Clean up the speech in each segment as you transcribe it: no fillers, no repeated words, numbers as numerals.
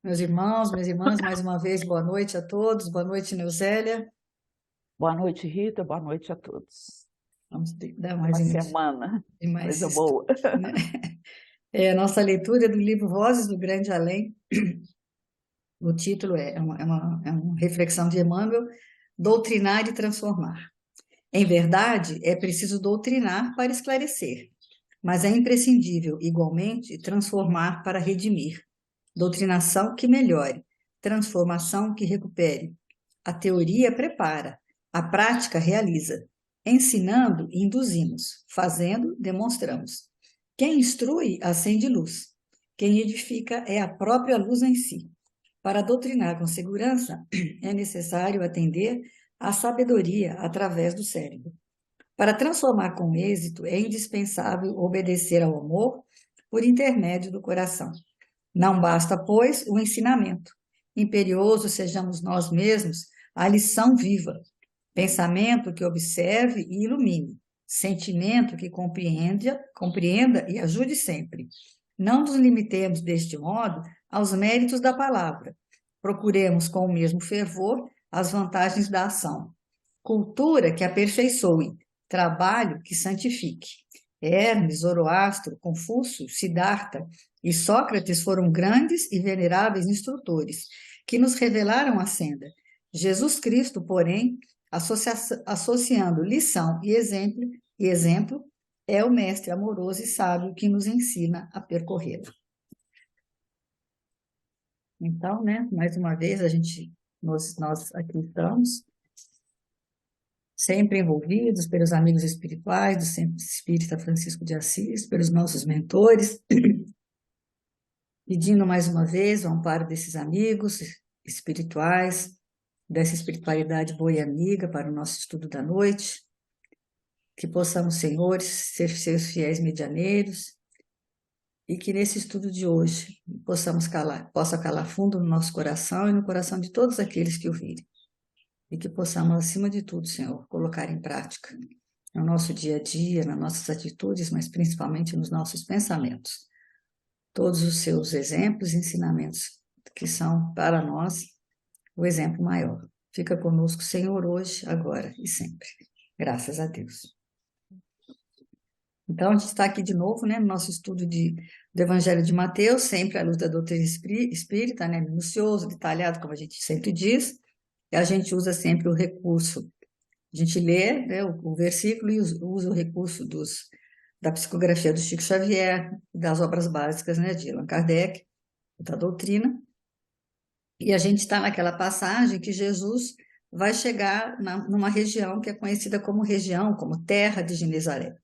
Meus irmãos, minhas irmãs, mais uma vez, boa noite a todos, boa noite, Neusélia. Boa noite, Rita. Boa noite a todos. Vamos dar mais Uma início semana, e mais coisa estudo, boa. né? A nossa leitura do livro Vozes do Grande Além, o título é uma reflexão de Emmanuel, Doutrinar e Transformar. Em verdade, é preciso doutrinar para esclarecer, mas é imprescindível, igualmente, transformar para redimir. Doutrinação que melhore, transformação que recupere. A teoria prepara, a prática realiza. Ensinando, induzimos. Fazendo, demonstramos. Quem instrui, acende luz. Quem edifica é a própria luz em si. Para doutrinar com segurança, é necessário atender à sabedoria através do cérebro. Para transformar com êxito, é indispensável obedecer ao amor por intermédio do coração. Não basta, pois, o ensinamento. Imperioso sejamos nós mesmos a lição viva, pensamento que observe e ilumine, sentimento que compreenda e ajude sempre. Não nos limitemos, deste modo, aos méritos da palavra. Procuremos com o mesmo fervor as vantagens da ação. Cultura que aperfeiçoe, trabalho que santifique. Hermes, Zoroastro, Confúcio, Siddhartha e Sócrates foram grandes e veneráveis instrutores que nos revelaram a senda. Jesus Cristo, porém, associando lição e exemplo, é o mestre amoroso e sábio que nos ensina a percorrê-la. Então, né, mais uma vez, nós aqui estamos, sempre envolvidos pelos amigos espirituais do Centro Espírita Francisco de Assis, pelos nossos mentores, pedindo mais uma vez o amparo desses amigos espirituais, dessa espiritualidade boa e amiga para o nosso estudo da noite, que possamos, senhores, ser seus fiéis medianeiros e que nesse estudo de hoje possa calar fundo no nosso coração e no coração de todos aqueles que ouvirem. E que possamos, acima de tudo, Senhor, colocar em prática no nosso dia a dia, nas nossas atitudes, mas principalmente nos nossos pensamentos. Todos os seus exemplos e ensinamentos que são para nós o exemplo maior. Fica conosco, Senhor, hoje, agora e sempre. Graças a Deus. Então, a gente está aqui de novo, né, no nosso estudo do Evangelho de Mateus, sempre à luz da doutrina espírita, né, minucioso, detalhado, como a gente sempre diz, e a gente usa sempre o recurso. A gente lê, né, o versículo e usa o recurso da psicografia do Chico Xavier, das obras básicas, né, de Allan Kardec, da doutrina. E a gente está naquela passagem que Jesus vai chegar numa região que é conhecida como região, como terra de Genezaré.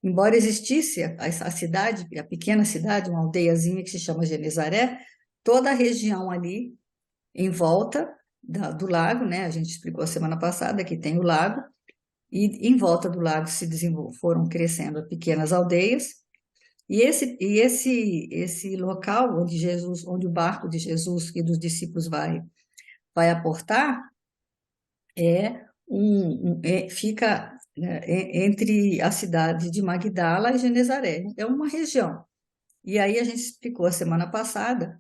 Embora existisse a cidade, a pequena cidade, uma aldeiazinha que se chama Genezaré, toda a região ali em volta do lago, né? A gente explicou a semana passada que tem o lago, e em volta do lago foram crescendo pequenas aldeias, e esse local onde o barco de Jesus e dos discípulos vai aportar, fica né, entre a cidade de Magdala e Genezaré. É uma região. E aí a gente explicou a semana passada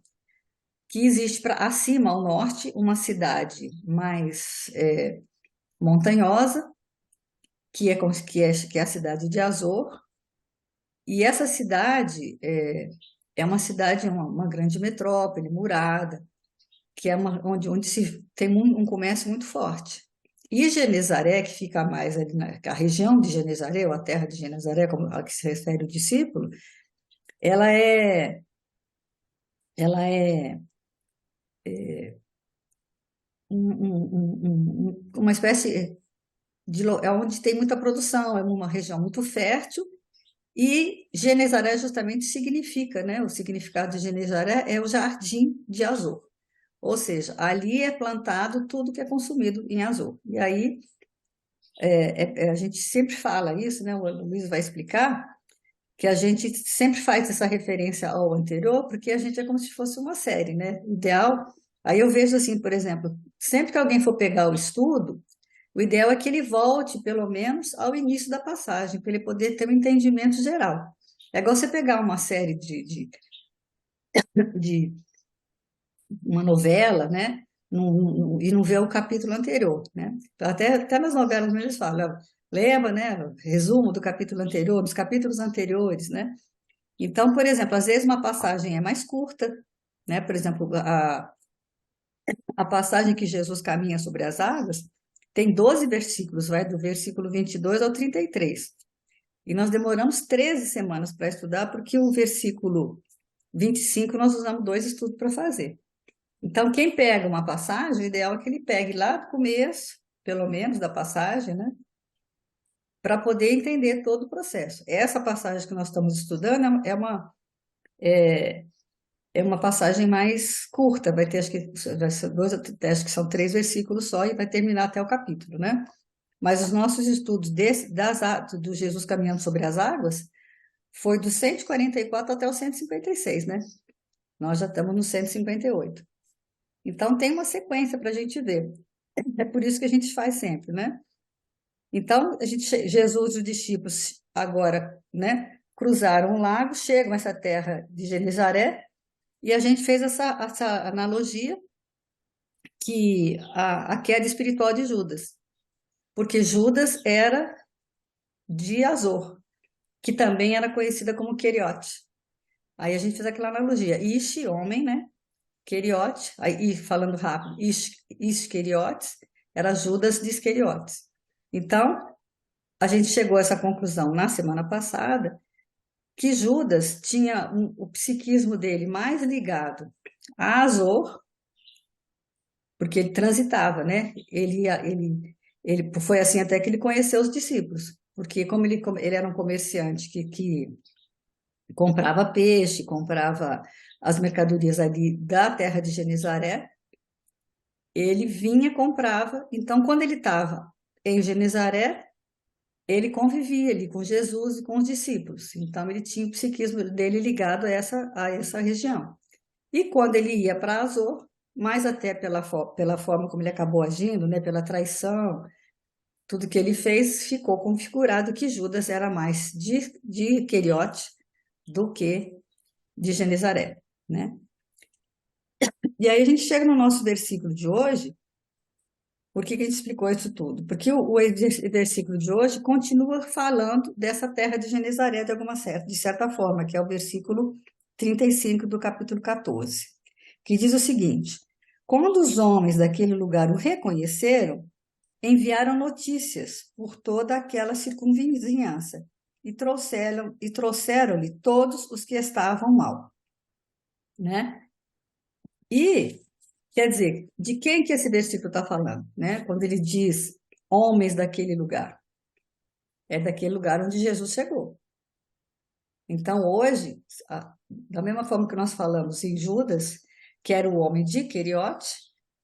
que existe acima, ao norte, uma cidade mais montanhosa, que é a cidade de Azor, e essa cidade é uma cidade, uma grande metrópole, murada, que é onde se tem um comércio muito forte. E Genezaré, que fica mais ali a região de Genezaré, ou a terra de Genezaré, como a que se refere o discípulo, ela é, ela é uma espécie é onde tem muita produção, é uma região muito fértil, e Genezaré justamente significa, né? O significado de Genezaré é o jardim de Azor. Ou seja, ali é plantado tudo que é consumido em Azor. E aí a gente sempre fala isso, né? O Luiz vai explicar que a gente sempre faz essa referência ao anterior, porque a gente é como se fosse uma série, né? Ideal. Aí eu vejo assim, por exemplo, sempre que alguém for pegar o estudo, o ideal é que ele volte, pelo menos, ao início da passagem, para ele poder ter um entendimento geral. É igual você pegar uma série de uma novela, né? E não vê o capítulo anterior, né? Até nas novelas mesmo eles falam, lembra, né? Resumo do capítulo anterior, dos capítulos anteriores, né? Então, por exemplo, às vezes uma passagem é mais curta, né? Por exemplo, a passagem que Jesus caminha sobre as águas tem 12 versículos, vai do versículo 22 ao 33. E nós demoramos 13 semanas para estudar, porque o versículo 25 nós usamos 2 estudos para fazer. Então, quem pega uma passagem, o ideal é que ele pegue lá do começo, pelo menos da passagem, né? Para poder entender todo o processo. Essa passagem que nós estamos estudando é uma passagem mais curta, vai ter acho que, vai ser acho que são 3 versículos só e vai terminar até o capítulo, né? Mas os nossos estudos do Jesus caminhando sobre as águas foi do 144 até o 156, né? Nós já estamos no 158. Então tem uma sequência para a gente ver. É por isso que a gente faz sempre, né? Então, Jesus e os discípulos agora, né, cruzaram o lago, chegam a essa terra de Genezaré, e a gente fez essa analogia que a queda espiritual de Judas, porque Judas era de Azor, que também era conhecida como Queriote. Aí a gente fez aquela analogia, Ish, homem, né? Queriote, aí falando rápido, Iscariotes, era Judas de Iscariotes. Então, a gente chegou a essa conclusão na semana passada, que Judas tinha o psiquismo dele mais ligado a Azor, porque ele transitava, né? Ele foi assim até que ele conheceu os discípulos, porque como ele era um comerciante que comprava peixe, comprava as mercadorias ali da terra de Genezaré, ele vinha, comprava. Então, quando ele estava em Genezaré, ele convivia ali com Jesus e com os discípulos. Então, ele tinha o psiquismo dele ligado a essa região. E quando ele ia para Azor, mais até pela forma como ele acabou agindo, né, pela traição, tudo que ele fez, ficou configurado que Judas era mais de Queriote do que de Genezaré, né? E aí a gente chega no nosso versículo de hoje. Por que que a gente explicou isso tudo? Porque o versículo de hoje continua falando dessa terra de Genezaré de certa forma, que é o versículo 35 do capítulo 14, que diz o seguinte: quando os homens daquele lugar o reconheceram, enviaram notícias por toda aquela circunvizinhança e trouxeram-lhe todos os que estavam mal, né? E quer dizer, de quem que esse versículo está falando, né? Quando ele diz homens daquele lugar, é daquele lugar onde Jesus chegou. Então, hoje, da mesma forma que nós falamos em Judas, que era o homem de Queriote,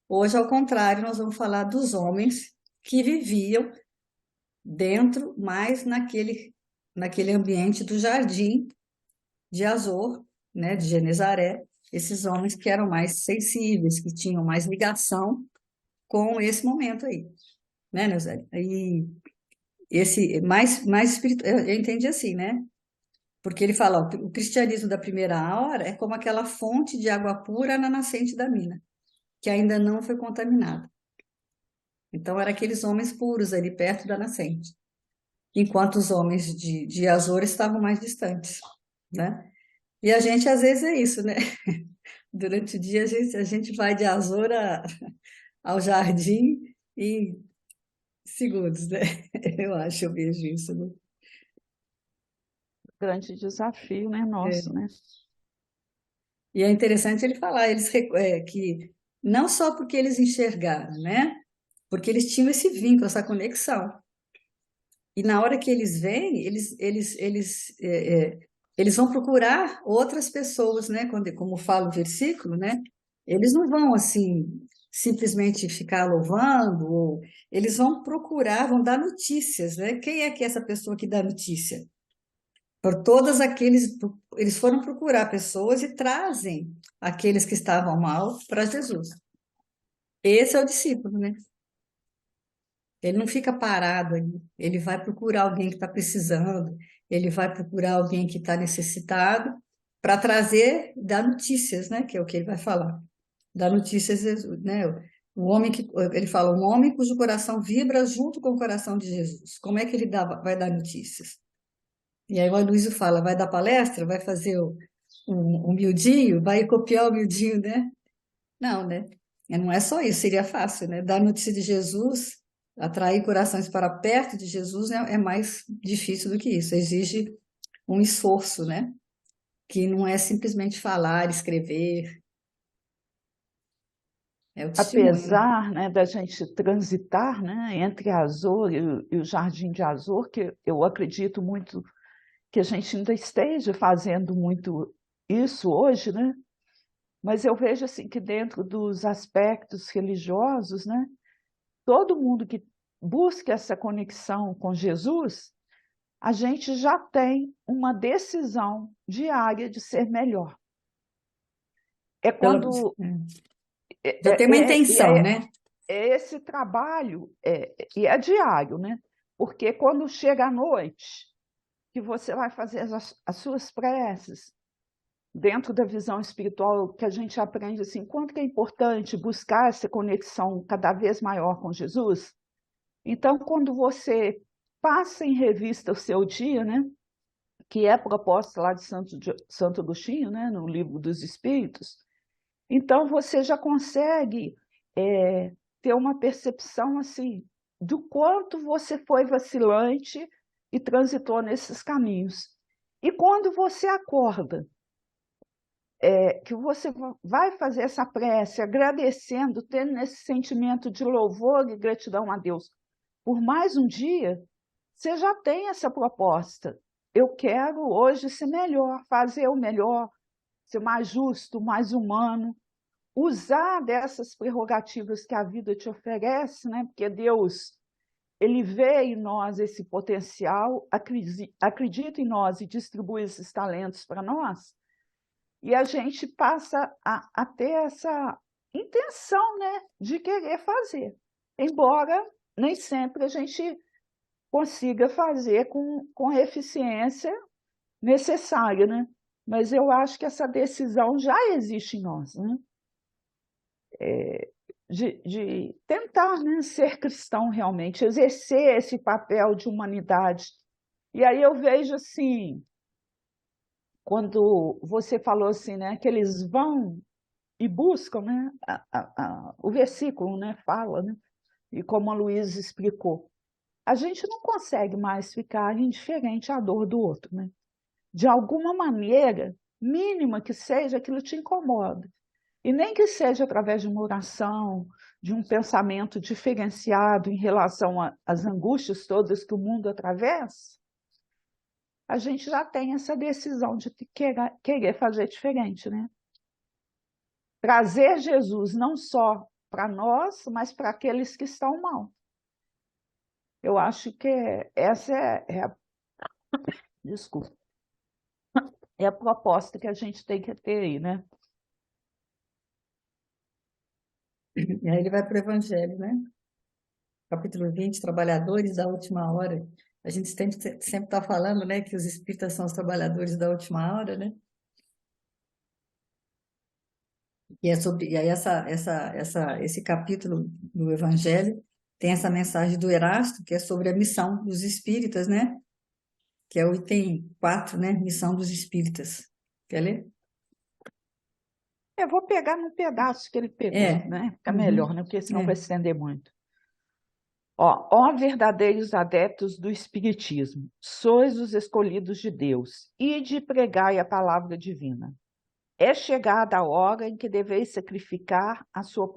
hoje, ao contrário, nós vamos falar dos homens que viviam dentro, mais naquele ambiente do jardim de Azor, né, de Genezaré, esses homens que eram mais sensíveis, que tinham mais ligação com esse momento aí, né, Neuzélio? E esse mais espiritual, eu entendi assim, né? Porque ele fala, ó, o cristianismo da primeira hora é como aquela fonte de água pura na nascente da mina, que ainda não foi contaminada. Então, eram aqueles homens puros ali perto da nascente, enquanto os homens de Azor estavam mais distantes, né? E a gente, às vezes, é isso, né? Durante o dia, a gente vai de Azor ao jardim em segundos, né? Eu vejo isso, né? Grande desafio, né, nosso, É. né? E é interessante ele falar que não só porque eles enxergaram, né? Porque eles tinham esse vínculo, essa conexão. E na hora que eles vêm, eles vão procurar outras pessoas, né? Como fala o versículo, né? Eles não vão assim simplesmente ficar louvando, ou eles vão procurar, vão dar notícias, né? Quem é que é essa pessoa que dá notícia? Por todos aqueles, eles foram procurar pessoas e trazem aqueles que estavam mal para Jesus. Esse é o discípulo, né? Ele não fica parado ali, ele vai procurar alguém que está precisando, ele vai procurar alguém que está necessitado para trazer, dar notícias, né? Que é o que ele vai falar. dar notícias, né? O homem que, ele fala, um homem cujo coração vibra junto com o coração de Jesus. Como é que ele vai dar notícias? E aí o Aloysio fala, vai dar palestra, vai fazer um miudinho, vai copiar o miudinho, né? Não, né? Não é só isso, seria fácil, né? Dar notícia de Jesus, atrair corações para perto de Jesus é mais difícil do que isso. Exige um esforço, né? Que não é simplesmente falar, escrever, é o testemunho, né? Apesar, né, da gente transitar, né, entre Azor e o Jardim de Azor, que eu acredito muito que a gente ainda esteja fazendo muito isso hoje, né? Mas eu vejo assim que dentro dos aspectos religiosos, né, todo mundo que busca essa conexão com Jesus, a gente já tem uma decisão diária de ser melhor. É Pelo, quando já tem uma e intenção, é né? esse trabalho e é diário, né? Porque quando chega a noite, que você vai fazer as suas preces, dentro da visão espiritual que a gente aprende assim, quanto que é importante buscar essa conexão cada vez maior com Jesus. Então, quando você passa em revista o seu dia, né, que é a proposta lá de Santo Agostinho, né, no Livro dos Espíritos, então você já consegue ter uma percepção assim do quanto você foi vacilante e transitou nesses caminhos. E quando você acorda, que você vai fazer essa prece agradecendo, tendo esse sentimento de louvor e gratidão a Deus por mais um dia, você já tem essa proposta. Eu quero hoje ser melhor, fazer o melhor, ser mais justo, mais humano, usar dessas prerrogativas que a vida te oferece, né? Porque Deus, ele vê em nós esse potencial, acredita em nós e distribui esses talentos para nós, e a gente passa a ter essa intenção, né, de querer fazer, embora nem sempre a gente consiga fazer com a eficiência necessária, né? Mas eu acho que essa decisão já existe em nós, né? De tentar, né, ser cristão realmente, exercer esse papel de humanidade. E aí eu vejo assim, quando você falou assim, né, que eles vão e buscam, né, o versículo, né, fala, né, e como a Luísa explicou, a gente não consegue mais ficar indiferente à dor do outro, né? De alguma maneira, mínima que seja, aquilo te incomoda. E nem que seja através de uma oração, de um pensamento diferenciado em relação às angústias todas que o mundo atravessa, a gente já tem essa decisão de querer fazer diferente, né? Trazer Jesus não só para nós, mas para aqueles que estão mal. Eu acho que essa desculpa, é a proposta que a gente tem que ter aí, né? E aí ele vai para o Evangelho, né? Capítulo 20, trabalhadores da última hora. A gente sempre está falando, né, que os espíritas são os trabalhadores da última hora, né? E é sobre, e aí esse capítulo do Evangelho tem essa mensagem do Erasto, que é sobre a missão dos espíritas, né? Que é o item 4, né? Missão dos espíritas. Quer ler? Eu vou pegar num pedaço que ele pegou, É. né? Fica melhor, Uhum. né? Porque senão vai É. se estender muito. Ó verdadeiros adeptos do Espiritismo, sois os escolhidos de Deus, ide e pregai a palavra divina. É chegada a hora em que deveis sacrificar a sua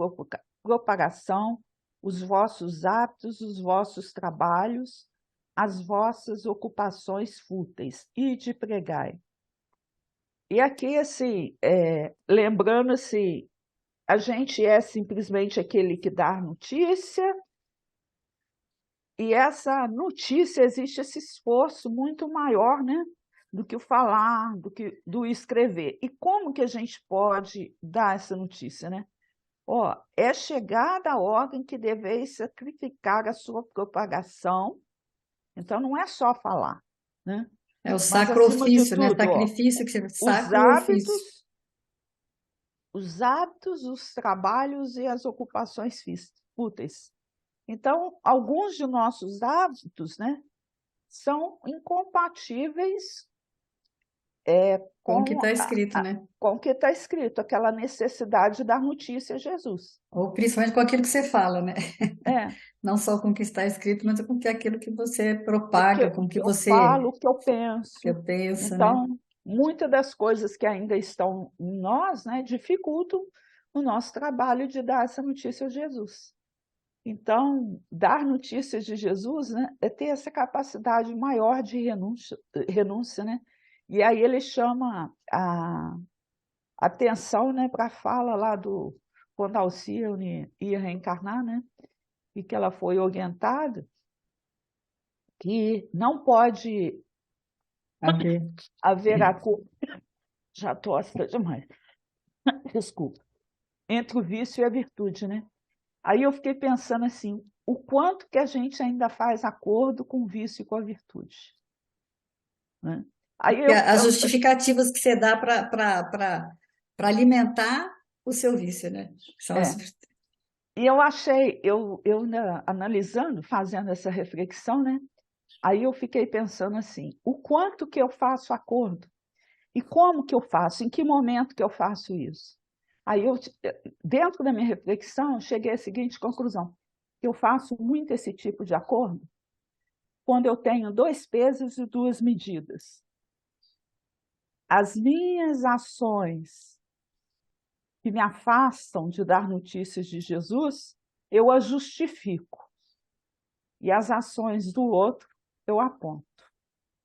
propagação, os vossos hábitos, os vossos trabalhos, as vossas ocupações fúteis, ide e pregai. E aqui, assim, lembrando assim, a gente é simplesmente aquele que dá notícia, e essa notícia existe esse esforço muito maior, né, do que o falar, do escrever. E como que a gente pode dar essa notícia, né? É chegada a hora em que deveis sacrificar a sua propagação. Então não é só falar, né? É o Mas acima de sacro-ofício, né? tudo, Sacrifício, que você os sacro-ofício. hábitos os hábitos, os trabalhos e as ocupações fúteis. Então, alguns de nossos hábitos, né, são incompatíveis Com o que com, está escrito, né? com o que está escrito, aquela necessidade de dar notícia a Jesus. Ou principalmente com aquilo que você fala, né? É, Não só com o que está escrito, mas com aquilo que você o propaga, com o que que eu você falo, o que eu penso. pensa, né? Então, muitas das coisas que ainda estão em nós, né, dificultam o nosso trabalho de dar essa notícia a Jesus. Então, dar notícias de Jesus, né, é ter essa capacidade maior de renúncia, né? E aí ele chama a atenção, né, para a fala lá do quando Alcione ia reencarnar, né? E que ela foi orientada que não pode A ver. haver a cor, já tosta demais, desculpa, entre o vício e a virtude, né? Aí eu fiquei pensando assim, o quanto que a gente ainda faz acordo com o vício e com a virtude, né? Aí E as justificativas que você dá para alimentar o seu vício, né? São as... é, e eu achei, analisando, fazendo essa reflexão, né? Aí eu fiquei pensando assim, o quanto que eu faço acordo e como que eu faço, em que momento que eu faço isso? Aí eu, dentro da minha reflexão, cheguei à seguinte conclusão: eu faço muito esse tipo de acordo quando eu tenho 2 pesos e 2 medidas. As minhas ações que me afastam de dar notícias de Jesus, eu as justifico. E as ações do outro, eu aponto.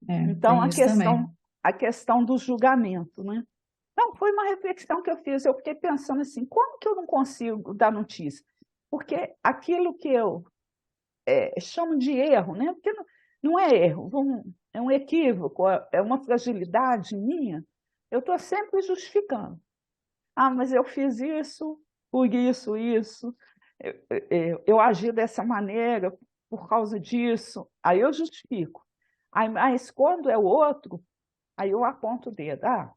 Então, tem isso também. a questão do julgamento, né? Não, foi uma reflexão que eu fiz. Eu fiquei pensando assim, como que eu não consigo dar notícia? Porque aquilo que eu chamo de erro, né? Porque não é erro, é um equívoco, é uma fragilidade minha. Eu estou sempre justificando. Ah, mas eu fiz isso, por isso, isso. Eu agi dessa maneira por causa disso. Aí eu justifico. Aí, mas quando é o outro, aí eu aponto o dedo. Ah,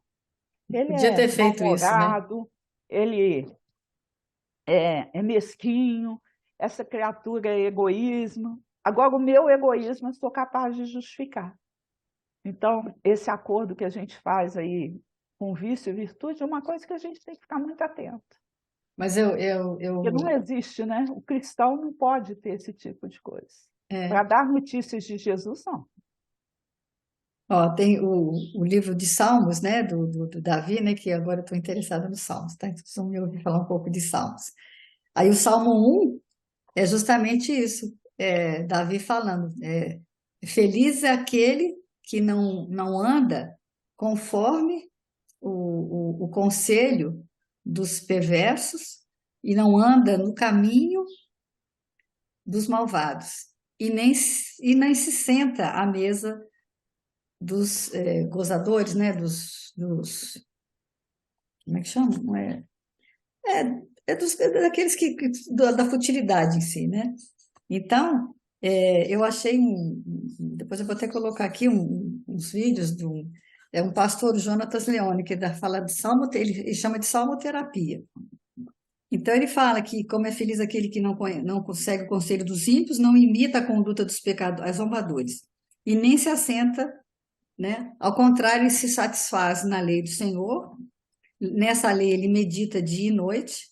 ele Podia é ter feito isso, né? mal-humorado, ele é mesquinho, essa criatura é egoísmo. Agora, o meu egoísmo eu sou capaz de justificar. Então, esse acordo que a gente faz aí com vício e virtude é uma coisa que a gente tem que ficar muito atento. Mas Porque não existe, né? O cristão não pode ter esse tipo de coisa. Para é, dar notícias de Jesus, não. ó, tem o livro de Salmos, né, do Davi, né, que agora eu estou interessada nos Salmos, tá? Então, vocês vão me ouvir falar um pouco de Salmos. Aí o Salmo 1 é justamente isso, Davi falando, feliz é aquele que não anda conforme o conselho dos perversos e não anda no caminho dos malvados e nem se senta à mesa dos gozadores, né? Como é que chama? Não daqueles da futilidade em si, né? Então, eu achei depois eu vou até colocar aqui uns vídeos um pastor, o Jonatas Leone, que fala de ele chama de salmoterapia. Então ele fala que como é feliz aquele que não consegue o conselho dos ímpios, não imita a conduta dos pecadores, zombadores, e nem se assenta, né? Ao contrário, ele se satisfaz na lei do Senhor. Nessa lei ele medita dia e noite.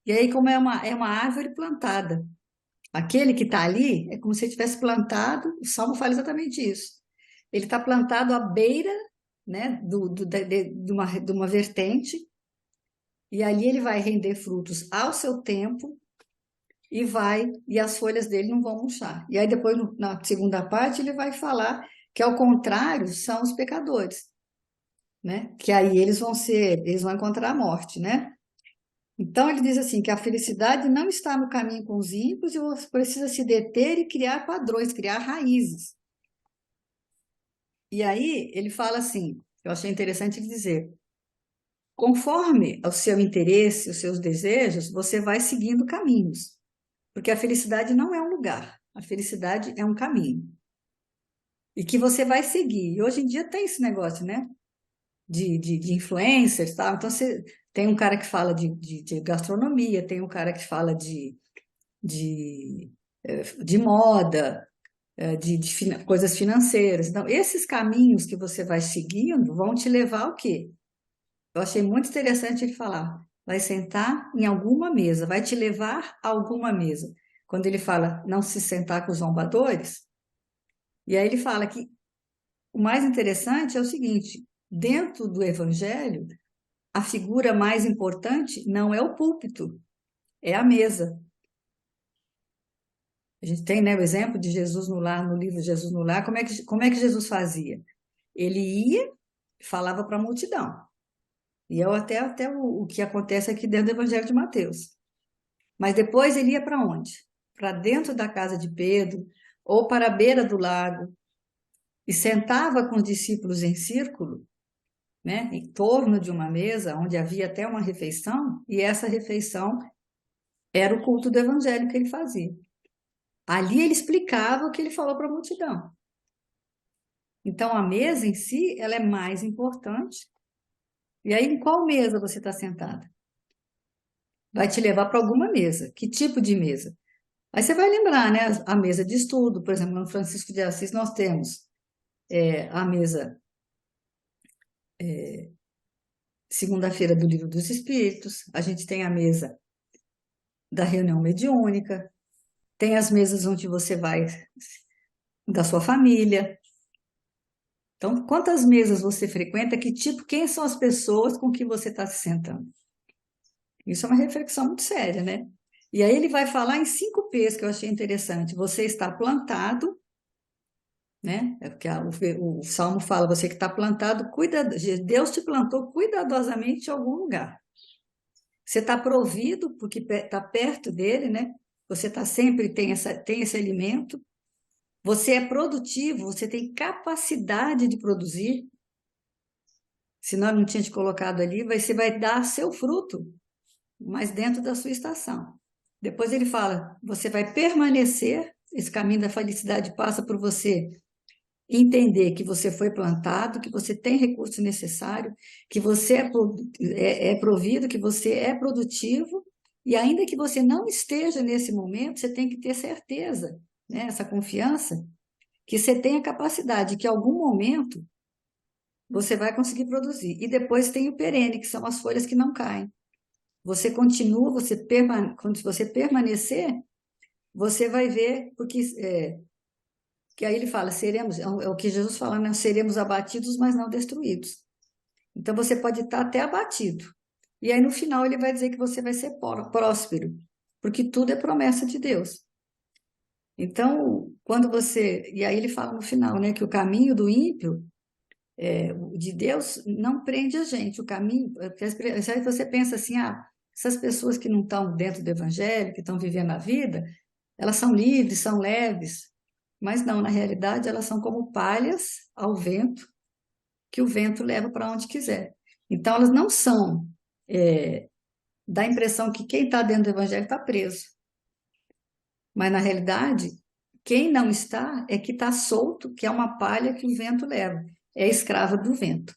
E aí, como é uma árvore plantada, aquele que está ali é como se ele tivesse plantado. O Salmo fala exatamente isso. Ele está plantado à beira, né, de uma vertente, e ali ele vai render frutos ao seu tempo e as folhas dele não vão murchar. E aí depois, na segunda parte, ele vai falar que ao contrário são os pecadores, né? Que aí eles vão encontrar a morte, né? Então ele diz assim que a felicidade não está no caminho com os ímpios e você precisa se deter e criar padrões, criar raízes. E aí ele fala assim, eu achei interessante ele dizer, conforme o seu interesse, os seus desejos, você vai seguindo caminhos. Porque a felicidade não é um lugar, a felicidade é um caminho. E que você vai seguir. E hoje em dia tem esse negócio, né? de influencers, tá? Então, você tem um cara que fala de gastronomia, tem um cara que fala de moda, coisas financeiras. Então, esses caminhos que você vai seguindo vão te levar ao quê? Eu achei muito interessante ele falar, vai sentar em alguma mesa, vai te levar a alguma mesa. Quando ele fala não se sentar com os zombadores, e aí ele fala que o mais interessante é o seguinte, dentro do evangelho, a figura mais importante não é o púlpito, é a mesa. A gente tem, né, o exemplo de Jesus no lar, no livro Jesus no lar, como é que Jesus fazia? Ele ia e falava para a multidão. E é até o que acontece aqui dentro do Evangelho de Mateus. Mas depois ele ia para onde? Para dentro da casa de Pedro, ou para a beira do lago, e sentava com os discípulos em círculo, né, em torno de uma mesa, onde havia até uma refeição, e essa refeição era o culto do Evangelho que ele fazia. Ali ele explicava o que ele falou para a multidão. Então, a mesa em si, ela é mais importante. E aí, em qual mesa você está sentada? Vai te levar para alguma mesa. Que tipo de mesa? Aí você vai lembrar, né? A mesa de estudo, por exemplo, no Francisco de Assis nós temos a mesa segunda-feira do Livro dos Espíritos, a gente tem a mesa da reunião mediúnica, tem as mesas onde você vai da sua família. Então, quantas mesas você frequenta? Que tipo, quem são as pessoas com que você está se sentando? Isso é uma reflexão muito séria, né? E aí ele vai falar em 5 P's que eu achei interessante. Você está plantado, né? É porque o Salmo fala, você que está plantado, Deus te plantou cuidadosamente em algum lugar. Você está provido porque está perto dele, né? Você está sempre tem esse alimento. Você é produtivo, você tem capacidade de produzir. Se nós não tinha te colocado ali, você vai dar seu fruto, mas dentro da sua estação. Depois ele fala, você vai permanecer, esse caminho da felicidade passa por você entender que você foi plantado, que você tem recurso necessário, que você é provido, que você é produtivo, e ainda que você não esteja nesse momento, você tem que ter certeza, né, essa confiança, que você tem a capacidade, que em algum momento você vai conseguir produzir. E depois tem o perene, que são as folhas que não caem. Você continua, quando você permanecer, você vai ver, porque que aí ele fala, é o que Jesus fala, né? Seremos abatidos, mas não destruídos. Então você pode estar até abatido. E aí no final ele vai dizer que você vai ser próspero, porque tudo é promessa de Deus. Então, e aí ele fala no final, né, que o caminho do ímpio, de Deus, não prende a gente. O caminho, porque aí você pensa assim, essas pessoas que não estão dentro do evangelho, que estão vivendo a vida, elas são livres, são leves. Mas não, na realidade, elas são como palhas ao vento, que o vento leva para onde quiser. Então, elas não são, dá a impressão que quem está dentro do evangelho está preso. Mas, na realidade, quem não está é que está solto, que é uma palha que o vento leva. É escrava do vento.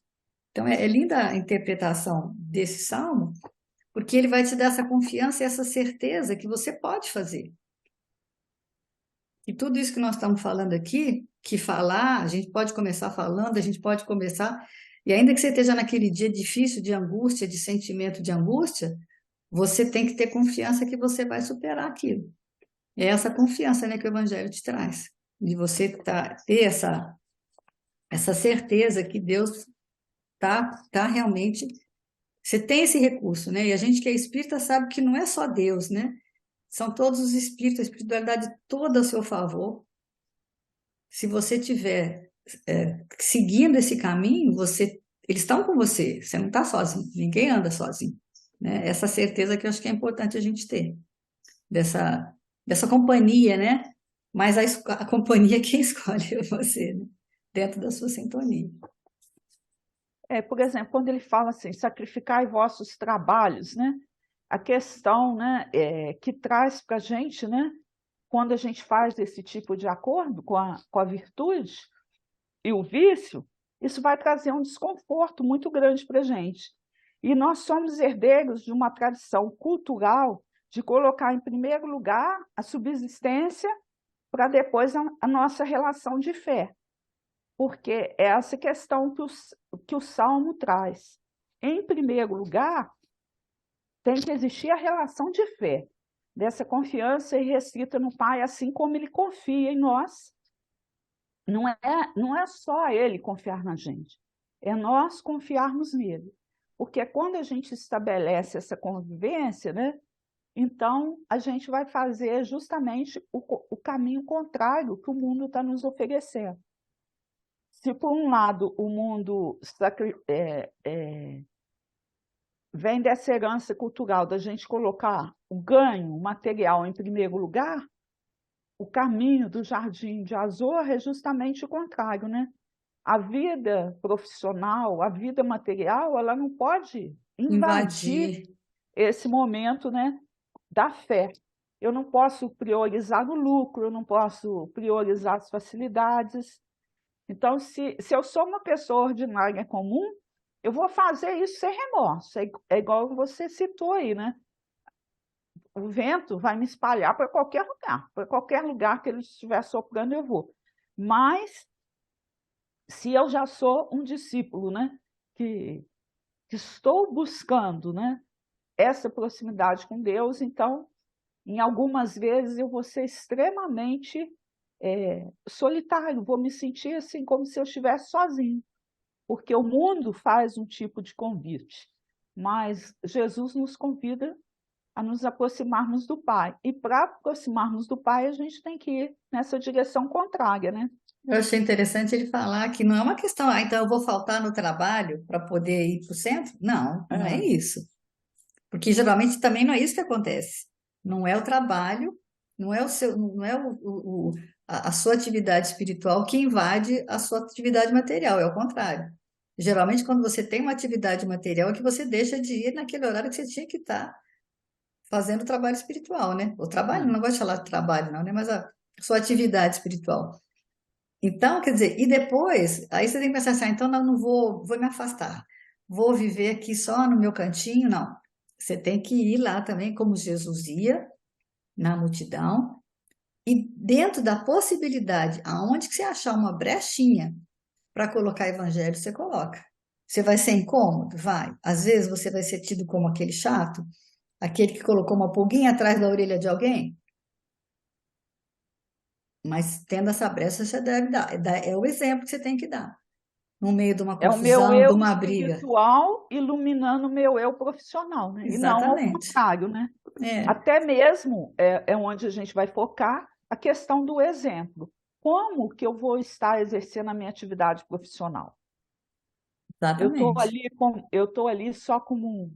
Então, é linda a interpretação desse salmo, porque ele vai te dar essa confiança e essa certeza que você pode fazer. E tudo isso que nós estamos falando aqui, que falar, a gente pode começar falando, a gente pode começar, e ainda que você esteja naquele dia difícil de angústia, de sentimento de angústia, você tem que ter confiança que você vai superar aquilo. É essa confiança, né, que o Evangelho te traz, de você ter essa certeza que Deus tá realmente. Você tem esse recurso, né? E a gente que é espírita sabe que não é só Deus, né? São todos os espíritos, a espiritualidade toda a seu favor. Se você tiver seguindo esse caminho, eles estão com você, você não está sozinho, ninguém anda sozinho. Né? Essa certeza que eu acho que é importante a gente ter, dessa companhia, né? Mas a companhia quem escolhe é você, né? Dentro da sua sintonia. Por exemplo, quando ele fala assim, sacrificai vossos trabalhos, né? A questão, né, que traz para a gente, né, quando a gente faz esse tipo de acordo com a virtude e o vício, isso vai trazer um desconforto muito grande para a gente. E nós somos herdeiros de uma tradição cultural de colocar em primeiro lugar a subsistência para depois a nossa relação de fé. Porque é essa questão que o Salmo traz. Em primeiro lugar, tem que existir a relação de fé, dessa confiança irrestrita no Pai, assim como Ele confia em nós. Não é só Ele confiar na gente, é nós confiarmos nele. Porque quando a gente estabelece essa convivência, né, então a gente vai fazer justamente o caminho contrário que o mundo está nos oferecendo. Se, por um lado, o mundo vem dessa herança cultural da gente colocar o ganho material em primeiro lugar, o caminho do Jardim de Azor é justamente o contrário, né? A vida profissional, a vida material, ela não pode invadir Invadir. esse momento, né, da fé. Eu não posso priorizar o lucro, eu não posso priorizar as facilidades. Então, se eu sou uma pessoa ordinária comum, eu vou fazer isso sem remorso. É igual você citou aí, né? O vento vai me espalhar para qualquer lugar que ele estiver soprando, eu vou. Mas, se eu já sou um discípulo, né? Que estou buscando, né, essa proximidade com Deus, então, em algumas vezes, eu vou ser extremamente solitário, vou me sentir assim como se eu estivesse sozinho, porque o mundo faz um tipo de convite, mas Jesus nos convida a nos aproximarmos do Pai. E para aproximarmos do Pai, a gente tem que ir nessa direção contrária, né? Eu achei interessante ele falar que não é uma questão, então eu vou faltar no trabalho para poder ir para o centro? Não, não é É, isso. Porque geralmente também não é isso que acontece. Não é o trabalho, não é o seu, não é a sua atividade espiritual que invade a sua atividade material, é o contrário. Geralmente, quando você tem uma atividade material, é que você deixa de ir naquele horário que você tinha que estar fazendo o trabalho espiritual, né? O trabalho, é. não gosto de falar de trabalho, não, né? Mas a sua atividade espiritual. Então, quer dizer, e depois, aí você tem que pensar assim, então não vou me afastar, vou viver aqui só no meu cantinho, não. Você tem que ir lá também, como Jesus ia, na multidão, e dentro da possibilidade, aonde que você achar uma brechinha para colocar evangelho, você coloca. Você vai ser incômodo? Vai. Às vezes você vai ser tido como aquele chato, aquele que colocou uma pulguinha atrás da orelha de alguém, mas tendo essa brecha, você deve dar. É o exemplo que você tem que dar. No meio de uma É o meu confusão, de eu uma briga. espiritual iluminando o meu eu profissional, né? E não ao Exatamente. contrário, né? É, Até mesmo é onde a gente vai focar a questão do exemplo. Como que eu vou estar exercendo a minha atividade profissional? exatamente. Eu estou ali só como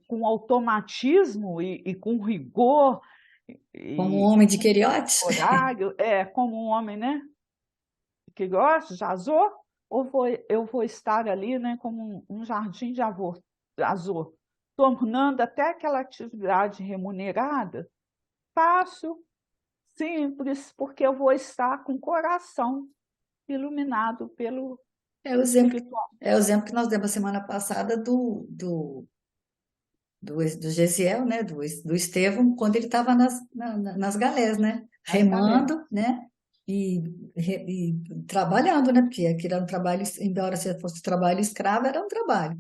com automatismo e com rigor Como um e homem de queriotes, horário, como um homem, né, que gosta, de azor, ou eu vou estar ali, né, como um jardim de azor, tornando até aquela atividade remunerada fácil, simples, porque eu vou estar com o coração iluminado pelo é o exemplo, espiritual. é o exemplo que nós demos semana passada do Gesiel, né? Do Estevão, quando ele estava nas galés, né? As galera. Remando, né? E, e trabalhando, né? Porque aquilo era um trabalho, embora fosse trabalho escravo, era um trabalho.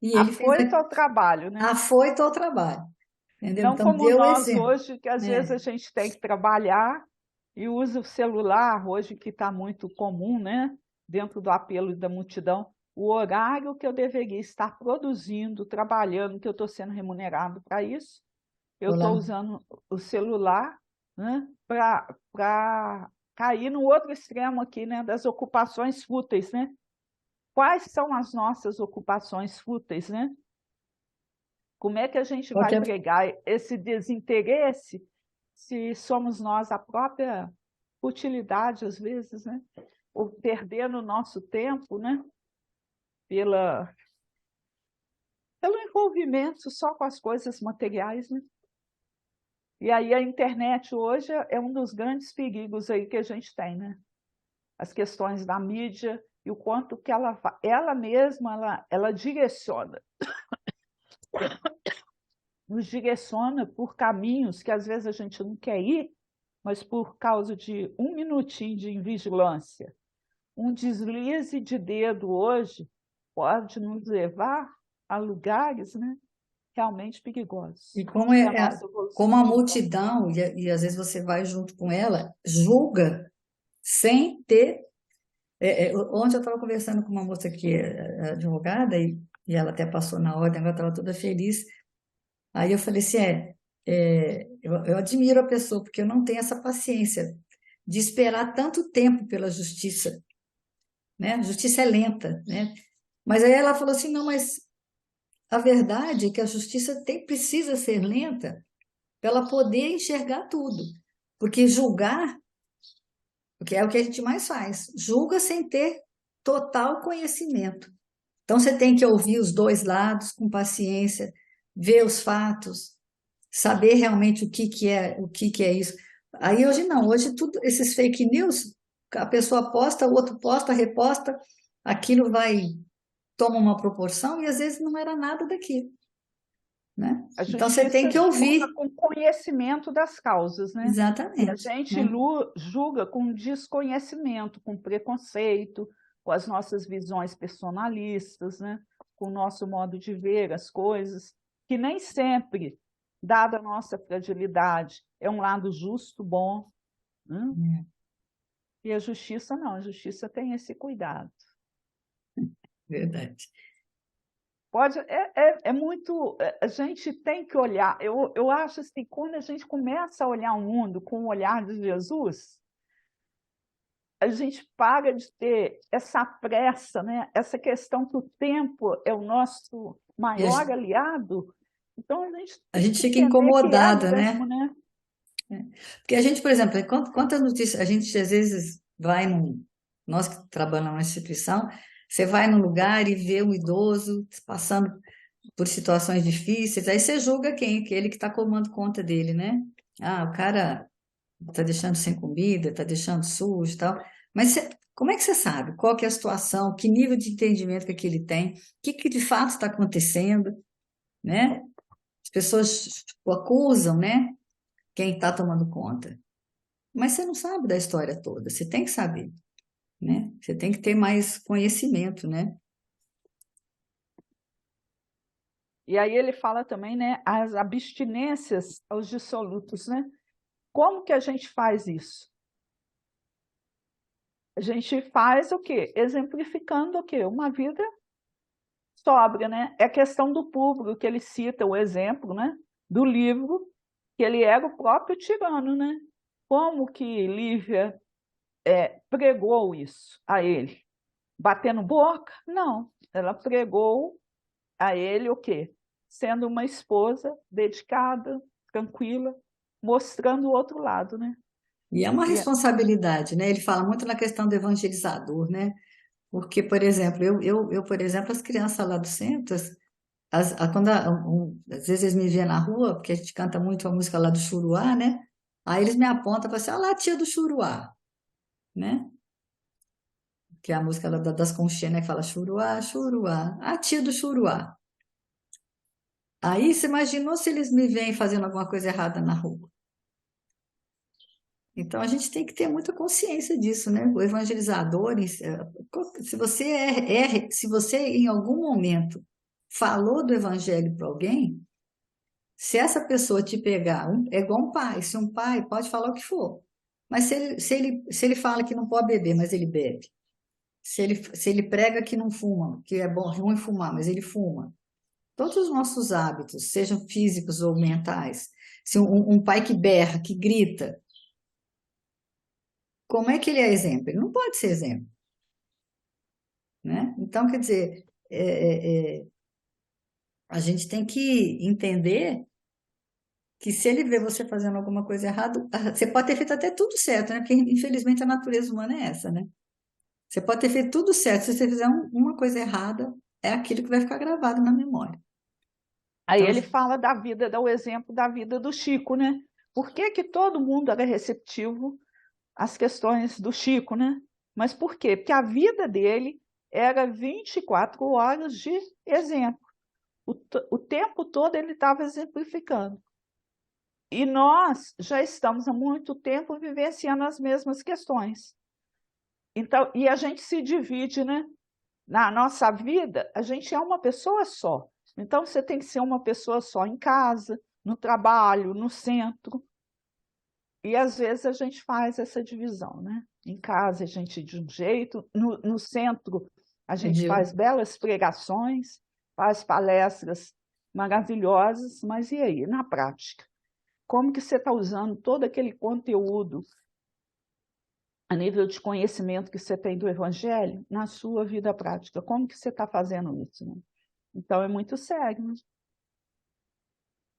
E ele fez Afoito ao trabalho, né? afoito ao trabalho, entendeu? Não Então como deu nós exemplo, hoje, que às vezes a né? gente tem que trabalhar e usa o celular, hoje que está muito comum, né? Dentro do apelo da multidão, o horário que eu deveria estar produzindo, trabalhando, que eu estou sendo remunerado para isso, eu Vou estou lá. usando o celular, né? Para cair no outro extremo aqui, né? Das ocupações fúteis, né? Quais são as nossas ocupações fúteis, né? Como é que a gente vai Qualquer pregar esse desinteresse se somos nós a própria utilidade, às vezes, né? Ou perdendo o nosso tempo, né? Pela, pelo envolvimento só com as coisas materiais, né? E aí a internet hoje é um dos grandes perigos aí que a gente tem, né? As questões da mídia e o quanto que ela mesma, ela direciona, nos direciona por caminhos que às vezes a gente não quer ir, mas por causa de um minutinho de invigilância, um deslize de dedo hoje pode nos levar a lugares, né, realmente perigosos. E como E a nossa como evolução a espiritual. multidão, e às vezes você vai junto com ela, julga sem ter. Ontem eu estava conversando com uma moça que é advogada, e ela até passou na ordem, agora estava toda feliz. Aí eu falei assim: eu admiro a pessoa, porque eu não tenho essa paciência de esperar tanto tempo pela justiça, né? A justiça é lenta, né? Mas aí ela falou assim: não, mas a verdade é que a justiça precisa ser lenta para ela poder enxergar tudo. Porque julgar, porque é o que a gente mais faz, julga sem ter total conhecimento. Então você tem que ouvir os dois lados com paciência, ver os fatos, saber realmente o que é isso. Aí hoje não, hoje tudo esses fake news, a pessoa posta, o outro posta, reposta, aquilo vai toma uma proporção e às vezes não era nada daquilo, né? A Então você tem justiça que julga ouvir, com conhecimento das causas, né? E a exatamente, gente né? julga com desconhecimento, com preconceito, com as nossas visões personalistas, né? Com o nosso modo de ver as coisas, que nem sempre, dada a nossa fragilidade, é um lado justo, bom, né? E a justiça não, a justiça tem esse cuidado. Verdade. Pode, é muito. A gente tem que olhar. Eu acho assim, quando a gente começa a olhar o mundo com o olhar de Jesus, a gente para de ter essa pressa, né? Essa questão que o tempo é o nosso E maior aliado. Então a gente a tem gente que fica entender que é incomodada, mesmo, né? né? Porque a gente, por exemplo, quantas notícias, a gente às vezes vai nós que trabalhamos na instituição, você vai num lugar e vê um idoso passando por situações difíceis, aí você julga quem? Aquele que está tomando conta dele, né? Ah, o cara está deixando sem comida, está deixando sujo e tal. Mas como é que você sabe qual que é a situação, que nível de entendimento que ele tem, o que de fato está acontecendo, né? As pessoas tipo, acusam, né? Quem está tomando conta. Mas você não sabe da história toda, você tem que saber, né? Você tem que ter mais conhecimento, né? E aí ele fala também, né? As abstinências aos dissolutos, né? Como que a gente faz isso? A gente faz o quê? Exemplificando o quê? Uma vida sóbria, né? É a questão do público, que ele cita o exemplo, né? Do livro, que ele era o próprio tirano, né? Como que Lívia pregou isso a ele? Batendo boca? Não. Ela pregou a ele o quê? Sendo uma esposa dedicada, tranquila, mostrando o outro lado, né? E é uma E, responsabilidade, né? Ele fala muito na questão do evangelizador, né? Porque, por exemplo, por exemplo, as crianças lá do centro, às vezes eles me veem na rua, porque a gente canta muito a música lá do Churuá, né? Aí eles me apontam para assim, ah lá, a tia do Churuá, né? Que é a música lá das conchinhas, né? Que fala Churuá, Churuá, a tia do Churuá. Aí você imaginou se eles me veem fazendo alguma coisa errada na rua? Então a gente tem que ter muita consciência disso, né? O evangelizador, se você em algum momento falou do evangelho para alguém, se essa pessoa te pegar, é igual um pai, se um pai pode falar o que for, mas se ele fala que não pode beber, mas ele bebe, se ele prega que não fuma, que é bom, ruim fumar, mas ele fuma, todos os nossos hábitos, sejam físicos ou mentais, se um pai que berra, que grita, como é que ele é exemplo? Ele não pode ser exemplo, né? Então, quer dizer, a gente tem que entender que se ele vê você fazendo alguma coisa errada, você pode ter feito até tudo certo, né? Porque infelizmente a natureza humana é essa, né? Você pode ter feito tudo certo, se você fizer uma coisa errada, é aquilo que vai ficar gravado na memória. aí Então, ele fala da vida, dá o exemplo da vida do Chico, né? Por que que todo mundo era receptivo às questões do Chico, né? Mas por quê? Porque a vida dele era 24 horas de exemplo. O tempo todo ele estava exemplificando. E nós já estamos há muito tempo vivenciando as mesmas questões. Então, e a gente se divide, né? Na nossa vida, a gente é uma pessoa só. Então, você tem que ser uma pessoa só em casa, no trabalho, no centro. E às vezes a gente faz essa divisão, né? Em casa a gente de um jeito, no centro a gente Viu? faz belas pregações, faz palestras maravilhosas, mas e aí, na prática? Como que você está usando todo aquele conteúdo a nível de conhecimento que você tem do Evangelho na sua vida prática? Como que você está fazendo isso, né? Então é muito sério, né?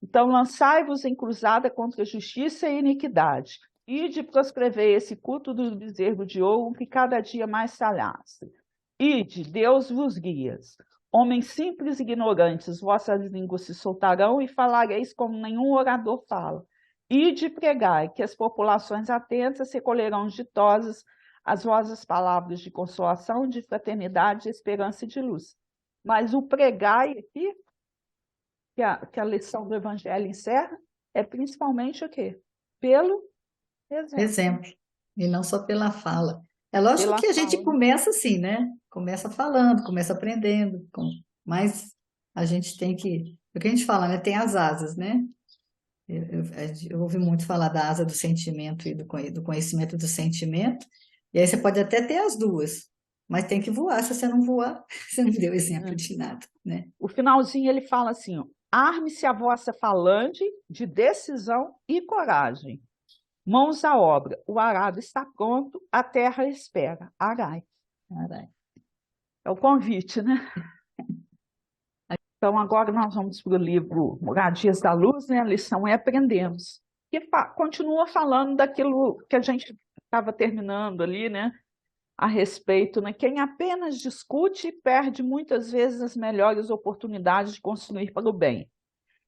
Então, lançai-vos em cruzada contra a justiça e a iniquidade, e de proscrever esse culto do bezerro de ouro que cada dia mais se alastre. Ide, Deus vos guias. Homens simples e ignorantes, vossas línguas se soltarão e falareis como nenhum orador fala. Ide pregai, que as populações atentas recolherão ditosas as vossas palavras de consolação, de fraternidade, de esperança e de luz. Mas o pregai aqui que a lição do Evangelho encerra é principalmente o quê? Pelo exemplo, Exemplo. E não só pela fala. É lógico pela que a gente fala, né? começa assim, né? Começa falando, começa aprendendo, mas a gente tem que. É o que a gente fala, né? Tem as asas, né? Eu ouvi muito falar da asa do sentimento e do conhecimento do sentimento, e aí você pode até ter as duas, mas tem que voar. Se você não voar, você não deu exemplo É. de nada, né? O finalzinho ele fala assim, ó, arme-se a vossa falange de decisão e coragem. Mãos à obra, o arado está pronto, a terra espera. Arai. Caralho. É o convite, né? Então, agora nós vamos para o livro Moradias da Luz, né? A lição é Aprendemos, que continua falando daquilo que a gente estava terminando ali, né? A respeito, né? Quem apenas discute perde muitas vezes as melhores oportunidades de construir para o bem.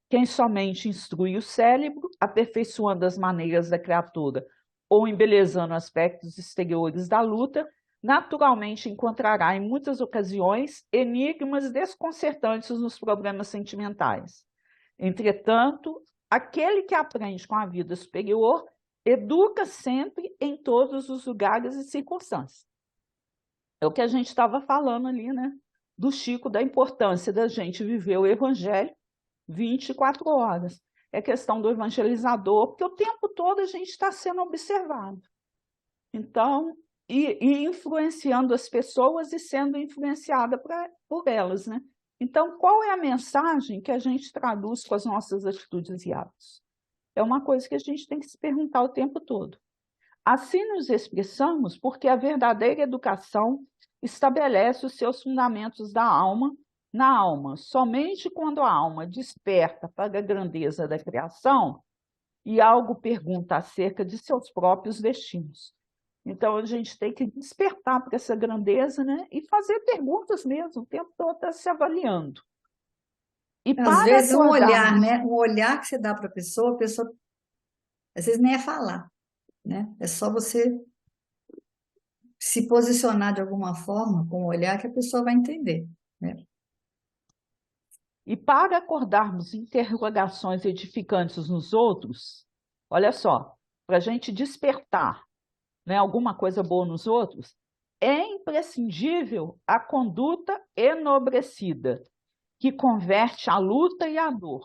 Quem somente instrui o cérebro, aperfeiçoando as maneiras da criatura ou embelezando aspectos exteriores da luta, naturalmente encontrará em muitas ocasiões enigmas desconcertantes nos problemas sentimentais. Entretanto, aquele que aprende com a vida superior educa sempre em todos os lugares e circunstâncias. É o que a gente estava falando ali, né? Do Chico, da importância da gente viver o Evangelho 24 horas. É questão do evangelizador, porque o tempo todo a gente está sendo observado. Então, e influenciando as pessoas e sendo influenciada por elas, né? Então, qual é a mensagem que a gente traduz com as nossas atitudes e atos? É uma coisa que a gente tem que se perguntar o tempo todo. Assim nos expressamos porque a verdadeira educação estabelece os seus fundamentos na alma. Somente quando a alma desperta para a grandeza da criação e algo pergunta acerca de seus próprios destinos. Então a gente tem que despertar para essa grandeza, né? E fazer perguntas mesmo, o tempo todo está se avaliando. E Às para vezes um olhar, acordarmos, né? Um olhar que você dá para a pessoa às vezes nem é falar, né? É só você se posicionar de alguma forma com o olhar que a pessoa vai entender, né? e para acordarmos interrogações edificantes nos outros, olha só, para a gente despertar, né, alguma coisa boa nos outros, é imprescindível a conduta enobrecida, que converte a luta e a dor,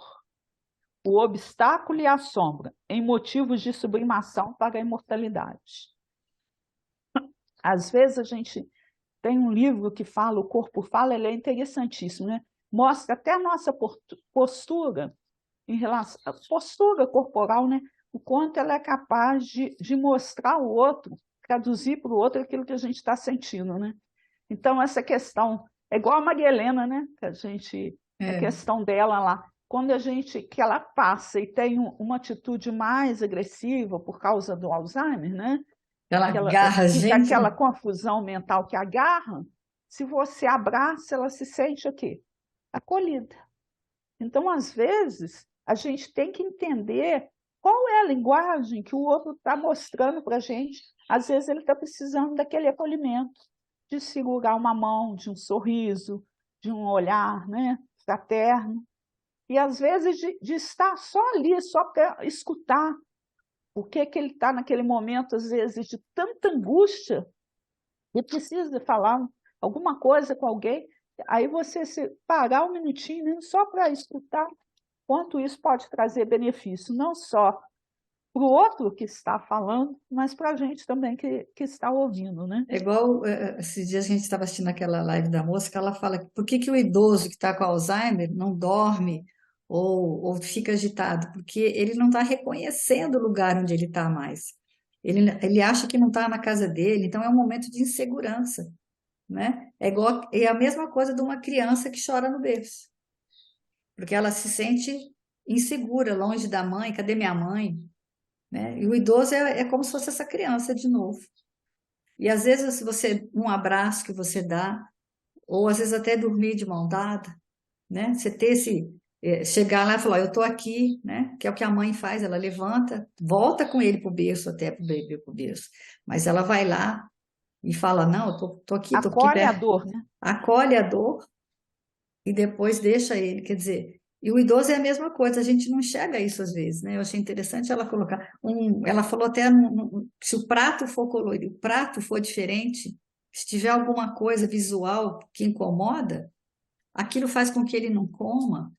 o obstáculo e a sombra, em motivos de sublimação para a imortalidade. Às vezes a gente tem um livro que fala, O Corpo Fala, ele é interessantíssimo, né? Mostra até a nossa postura em relação à postura corporal, né? O quanto ela é capaz de mostrar ao outro, traduzir para o outro aquilo que a gente está sentindo, né? Então, essa questão é igual a Maria Helena, né? Que a É, questão dela lá, quando que ela passa e tem uma atitude mais agressiva por causa do Alzheimer, né? aquela Que ela garra, fica gente, aquela confusão mental que agarra, se você abraça, ela se sente o quê? Acolhida. Então, às vezes, a gente tem que entender qual é a linguagem que o outro está mostrando para a gente. Às vezes, ele está precisando daquele acolhimento, de segurar uma mão, de um sorriso, de um olhar, né, fraterno. E às vezes de estar só ali, só para escutar o que ele está naquele momento, às vezes, de tanta angústia, e precisa falar alguma coisa com alguém, aí você se parar um minutinho, né, só para escutar, quanto isso pode trazer benefício, não só para o outro que está falando, mas para a gente também que está ouvindo, né? É igual, esses dias a gente estava assistindo aquela live da moça que ela fala que por que que o idoso que está com Alzheimer não dorme ou fica agitado? Porque ele não está reconhecendo o lugar onde ele está mais. Ele acha que não está na casa dele, então é um momento de insegurança, né? É a mesma coisa de uma criança que chora no berço, porque ela se sente insegura, longe da mãe, cadê minha mãe? Né? E o idoso é como se fosse essa criança de novo. E às vezes um abraço que você dá, ou às vezes até dormir de mão dada, né? Você ter chegar lá e falar, eu tô aqui, né? Que é o que a mãe faz, ela levanta, volta com ele pro berço, até pro bebê pro berço, mas ela vai lá e fala, não, eu tô aqui Acolhe a perto, dor, né? acolhe a dor e depois deixa ele, quer dizer, e o idoso é a mesma coisa, a gente não enxerga isso às vezes, né? Eu achei interessante ela colocar ela falou até se o prato for colorido, o prato for diferente, se tiver alguma coisa visual que incomoda, aquilo faz com que ele não coma.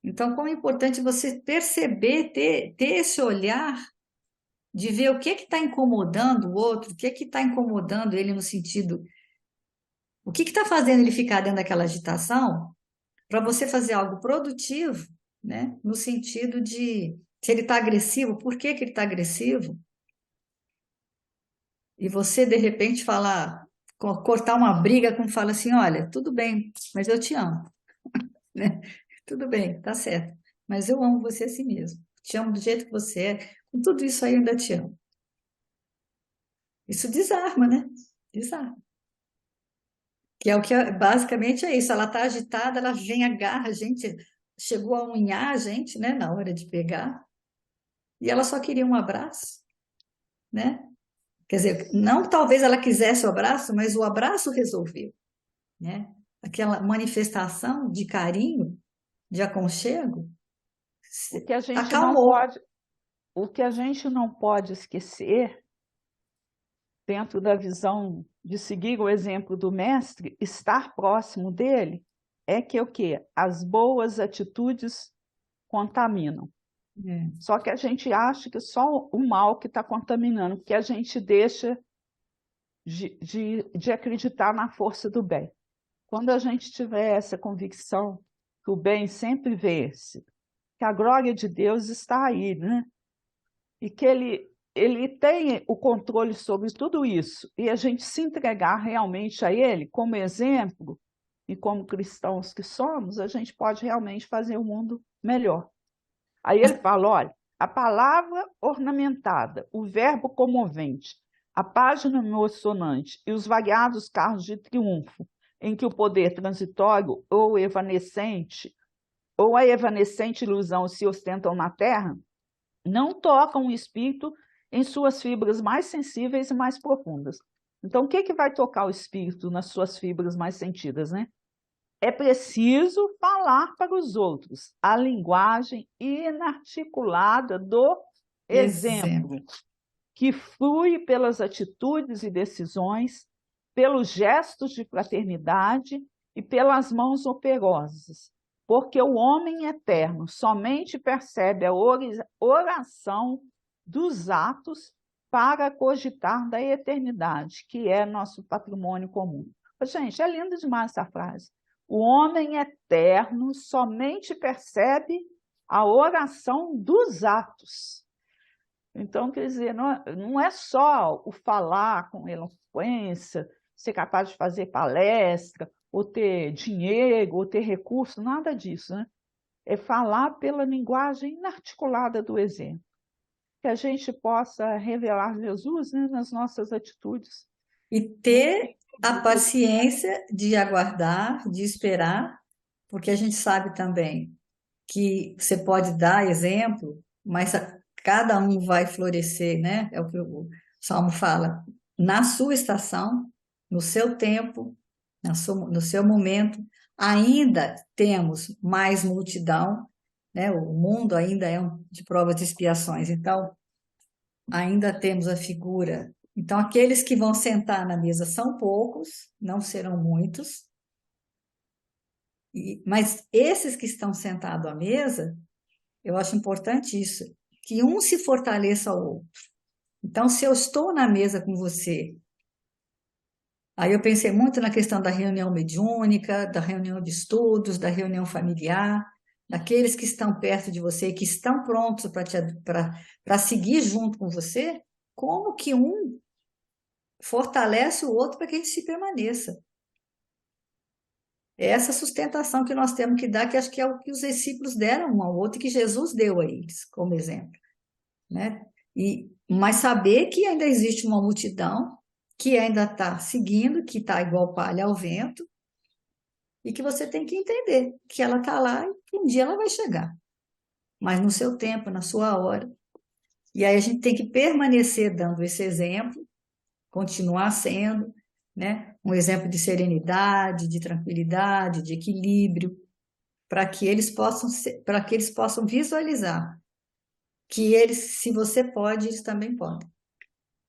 Então, como é importante você perceber, ter esse olhar de ver o que está incomodando o outro, o que está incomodando ele no sentido, o que está fazendo ele ficar dentro daquela agitação, para você fazer algo produtivo, né? No sentido de se ele está agressivo, por que que ele está agressivo? E você, de repente, falar, cortar uma briga com fala assim, olha, tudo bem, mas eu te amo, né? Tudo bem, tá certo, mas eu amo você assim mesmo. Te amo do jeito que você é, com tudo isso aí eu ainda te amo. Isso desarma, né? Desarma. Que é o que basicamente é isso. Ela está agitada, ela vem, agarra a gente, chegou a unhar a gente, né, na hora de pegar. E ela só queria um abraço, né? Quer dizer, não talvez ela quisesse o abraço, mas o abraço resolveu, né? Aquela manifestação de carinho, de aconchego, O que a gente não acalmou. pode, o que a gente não pode esquecer, dentro da visão de seguir o exemplo do mestre, estar próximo dele, é que o quê? As boas atitudes contaminam. É, Só que a gente acha que só o mal que está contaminando, porque a gente deixa de acreditar na força do bem. Quando a gente tiver essa convicção que o bem sempre vence, que a glória de Deus está aí, né? E que ele tem o controle sobre tudo isso, e a gente se entregar realmente a ele como exemplo, e como cristãos que somos, a gente pode realmente fazer o mundo melhor. Aí ele fala, olha, a palavra ornamentada, o verbo comovente, a página emocionante e os variados carros de triunfo, em que o poder transitório ou a evanescente ilusão se ostentam na terra, não tocam o espírito em suas fibras mais sensíveis e mais profundas. Então, o que vai tocar o espírito nas suas fibras mais sentidas, né? É preciso falar para os outros a linguagem inarticulada do exemplo, exemplo. que flui pelas atitudes e decisões, pelos gestos de fraternidade e pelas mãos operosas, porque o homem eterno somente percebe a oração dos atos para cogitar da eternidade, que é nosso patrimônio comum. Gente, é lindo demais essa frase. O homem eterno somente percebe a oração dos atos. Então, quer dizer, não é só o falar com eloquência, ser capaz de fazer palestra, ou ter dinheiro, ou ter recurso, nada disso, né? É falar pela linguagem inarticulada do exemplo. Que a gente possa revelar Jesus, né, nas nossas atitudes. E ter a paciência de aguardar, de esperar, porque a gente sabe também que você pode dar exemplo, mas cada um vai florescer, né? É o que o Salmo fala, na sua estação, no seu tempo, no seu momento. Ainda temos mais multidão, né? O mundo ainda é de provas e expiações, então ainda temos a figura. Então, aqueles que vão sentar na mesa são poucos, não serão muitos, mas esses que estão sentados à mesa, eu acho importante isso, que um se fortaleça ao outro. Então, se eu estou na mesa com você, aí eu pensei muito na questão da reunião mediúnica, da reunião de estudos, da reunião familiar, daqueles que estão perto de você, que estão prontos para seguir junto com você, como que um fortalece o outro para que a gente se permaneça. É essa sustentação que nós temos que dar, que acho que é o que os discípulos deram um ao outro e que Jesus deu a eles como exemplo, né? Mas saber que ainda existe uma multidão que ainda está seguindo, que está igual palha ao vento, e que você tem que entender que ela está lá e que um dia ela vai chegar, mas no seu tempo, na sua hora. E aí a gente tem que permanecer dando esse exemplo, continuar sendo, né, um exemplo de serenidade, de tranquilidade, de equilíbrio, para que eles possam visualizar que eles, se você pode, eles também podem.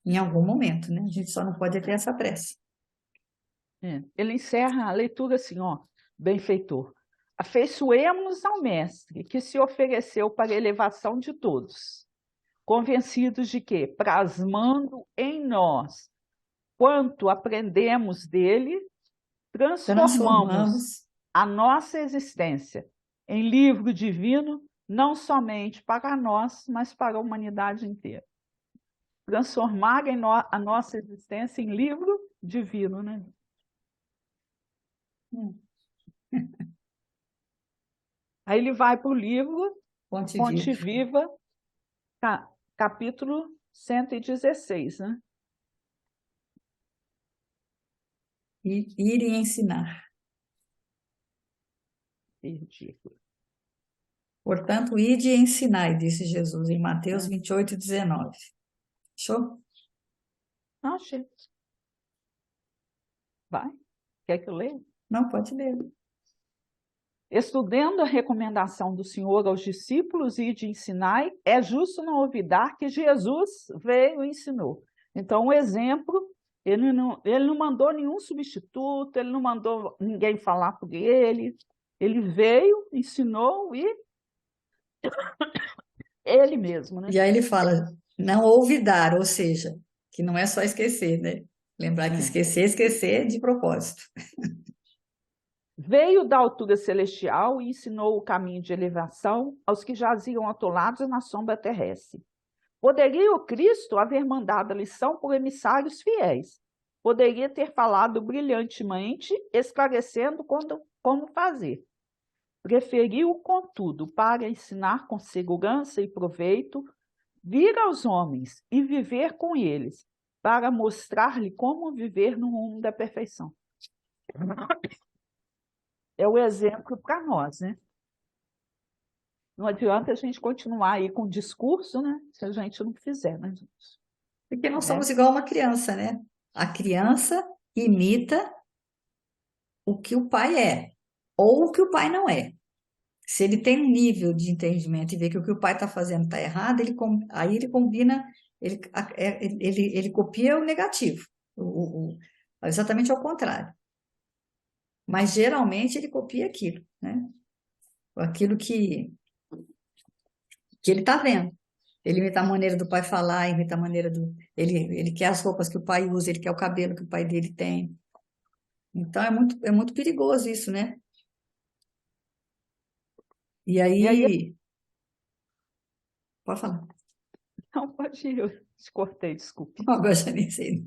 Em algum momento, né? A gente só não pode ter essa pressa. Ele encerra a leitura assim, ó, benfeitor. Afeiçoemo-nos ao Mestre, que se ofereceu para a elevação de todos, convencidos de que, plasmando em nós quanto aprendemos dele, transformamos Transformamos. a nossa existência em livro divino, não somente para nós, mas para a humanidade inteira. Transformar a nossa existência em livro divino, né? Aí ele vai para o livro Ponte Fonte Viva. Viva, capítulo 116, né? Ir e ensinar. Ridículo. Portanto, ide e ensinai, disse Jesus em Mateus 28, 19. Show? Não, achei. Vai. Quer que eu leia? Não, pode ler. Estudando a recomendação do Senhor aos discípulos e de ensinai, é justo não olvidar que Jesus veio e ensinou. Então, o exemplo, ele não mandou nenhum substituto, ele não mandou ninguém falar por ele. Ele veio, ensinou e ele mesmo, né? E aí ele fala, não olvidar, ou seja, que não é só esquecer, né? Lembrar que esquecer de propósito. Veio da altura celestial e ensinou o caminho de elevação aos que jaziam atolados na sombra terrestre. Poderia o Cristo haver mandado a lição por emissários fiéis. Poderia ter falado brilhantemente, esclarecendo como fazer. Preferiu, contudo, para ensinar com segurança e proveito, vir aos homens e viver com eles, para mostrar-lhe como viver no rumo da perfeição. É o exemplo para nós, né? Não adianta a gente continuar aí com o discurso, né? Se a gente não fizer, né, gente? Porque nós somos igual uma criança, né? A criança imita o que o pai é, ou o que o pai não é. Se ele tem um nível de entendimento e vê que o que o pai está fazendo está errado, aí ele combina, ele copia o negativo, exatamente ao contrário. Mas geralmente ele copia aquilo, né? Aquilo que ele está vendo. Ele imita a maneira do pai falar, imita a maneira do. Ele quer as roupas que o pai usa, ele quer o cabelo que o pai dele tem. Então é muito perigoso isso, né? E E aí, aí. Pode falar. não pode ir, eu te cortei, desculpe. Agora já nem sei.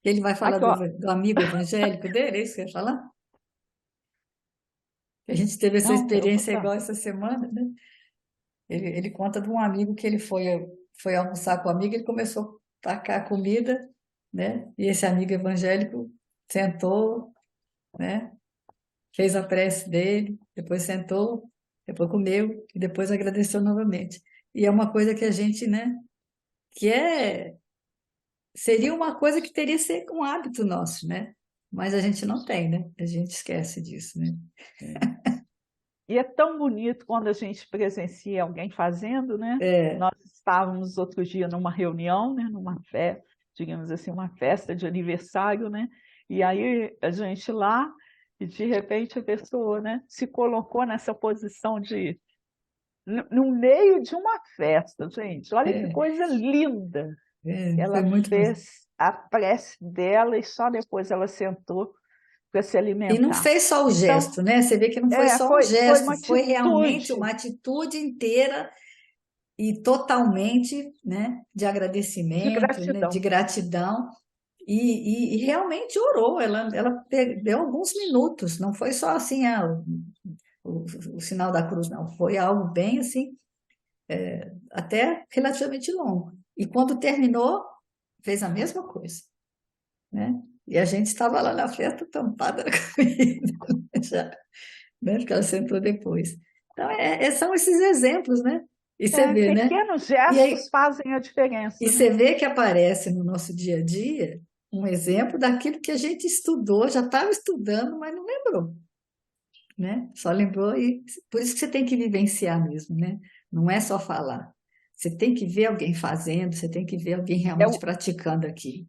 Ele vai falar Aqui, ó. do amigo evangélico dele, é isso que você ia falar? Que a gente teve essa Não, eu vou experiência falar. igual essa semana, né? Ele conta de um amigo que ele foi almoçar com o amigo, ele começou a tacar comida, né? E esse amigo evangélico sentou, né? Fez a prece dele, depois sentou, depois comeu e depois agradeceu novamente. E é uma coisa que a gente, né? Que seria uma coisa que teria que ser um hábito nosso, né? Mas a gente não tem, né? A gente esquece disso, né? E é tão bonito quando a gente presencia alguém fazendo, né? É, Nós estávamos outro dia numa reunião, né? Numa festa, digamos assim, uma festa de aniversário, né? E aí a gente lá, e de repente a pessoa, né, se colocou nessa posição de no meio de uma festa, gente. Olha que é, coisa linda. foi Ela muito bonito. fez a prece dela e só depois ela sentou para se E não alimentar. fez só o Então, gesto, né? Você vê que não foi só um foi gesto, uma foi realmente uma atitude, atitude inteira e totalmente, né, de de agradecimento, né, de gratidão. gratidão. E realmente orou, ela deu alguns minutos, não foi só assim, o sinal da cruz, não, foi algo bem assim, até relativamente longo. E quando terminou, fez a mesma coisa, né? E a gente estava lá na festa tampada na comida, já, né? Porque ela sentou depois. Então, são esses exemplos, né? E você vê, né? Pequenos E aí, gestos fazem a e diferença, né? você vê que aparece no nosso dia a dia um exemplo daquilo que a gente estudou, já estava estudando, mas não lembrou, né? Só lembrou e por isso que você tem que vivenciar mesmo, né? Não é só falar. Você tem que ver alguém fazendo, você tem que ver alguém É, realmente praticando aquilo.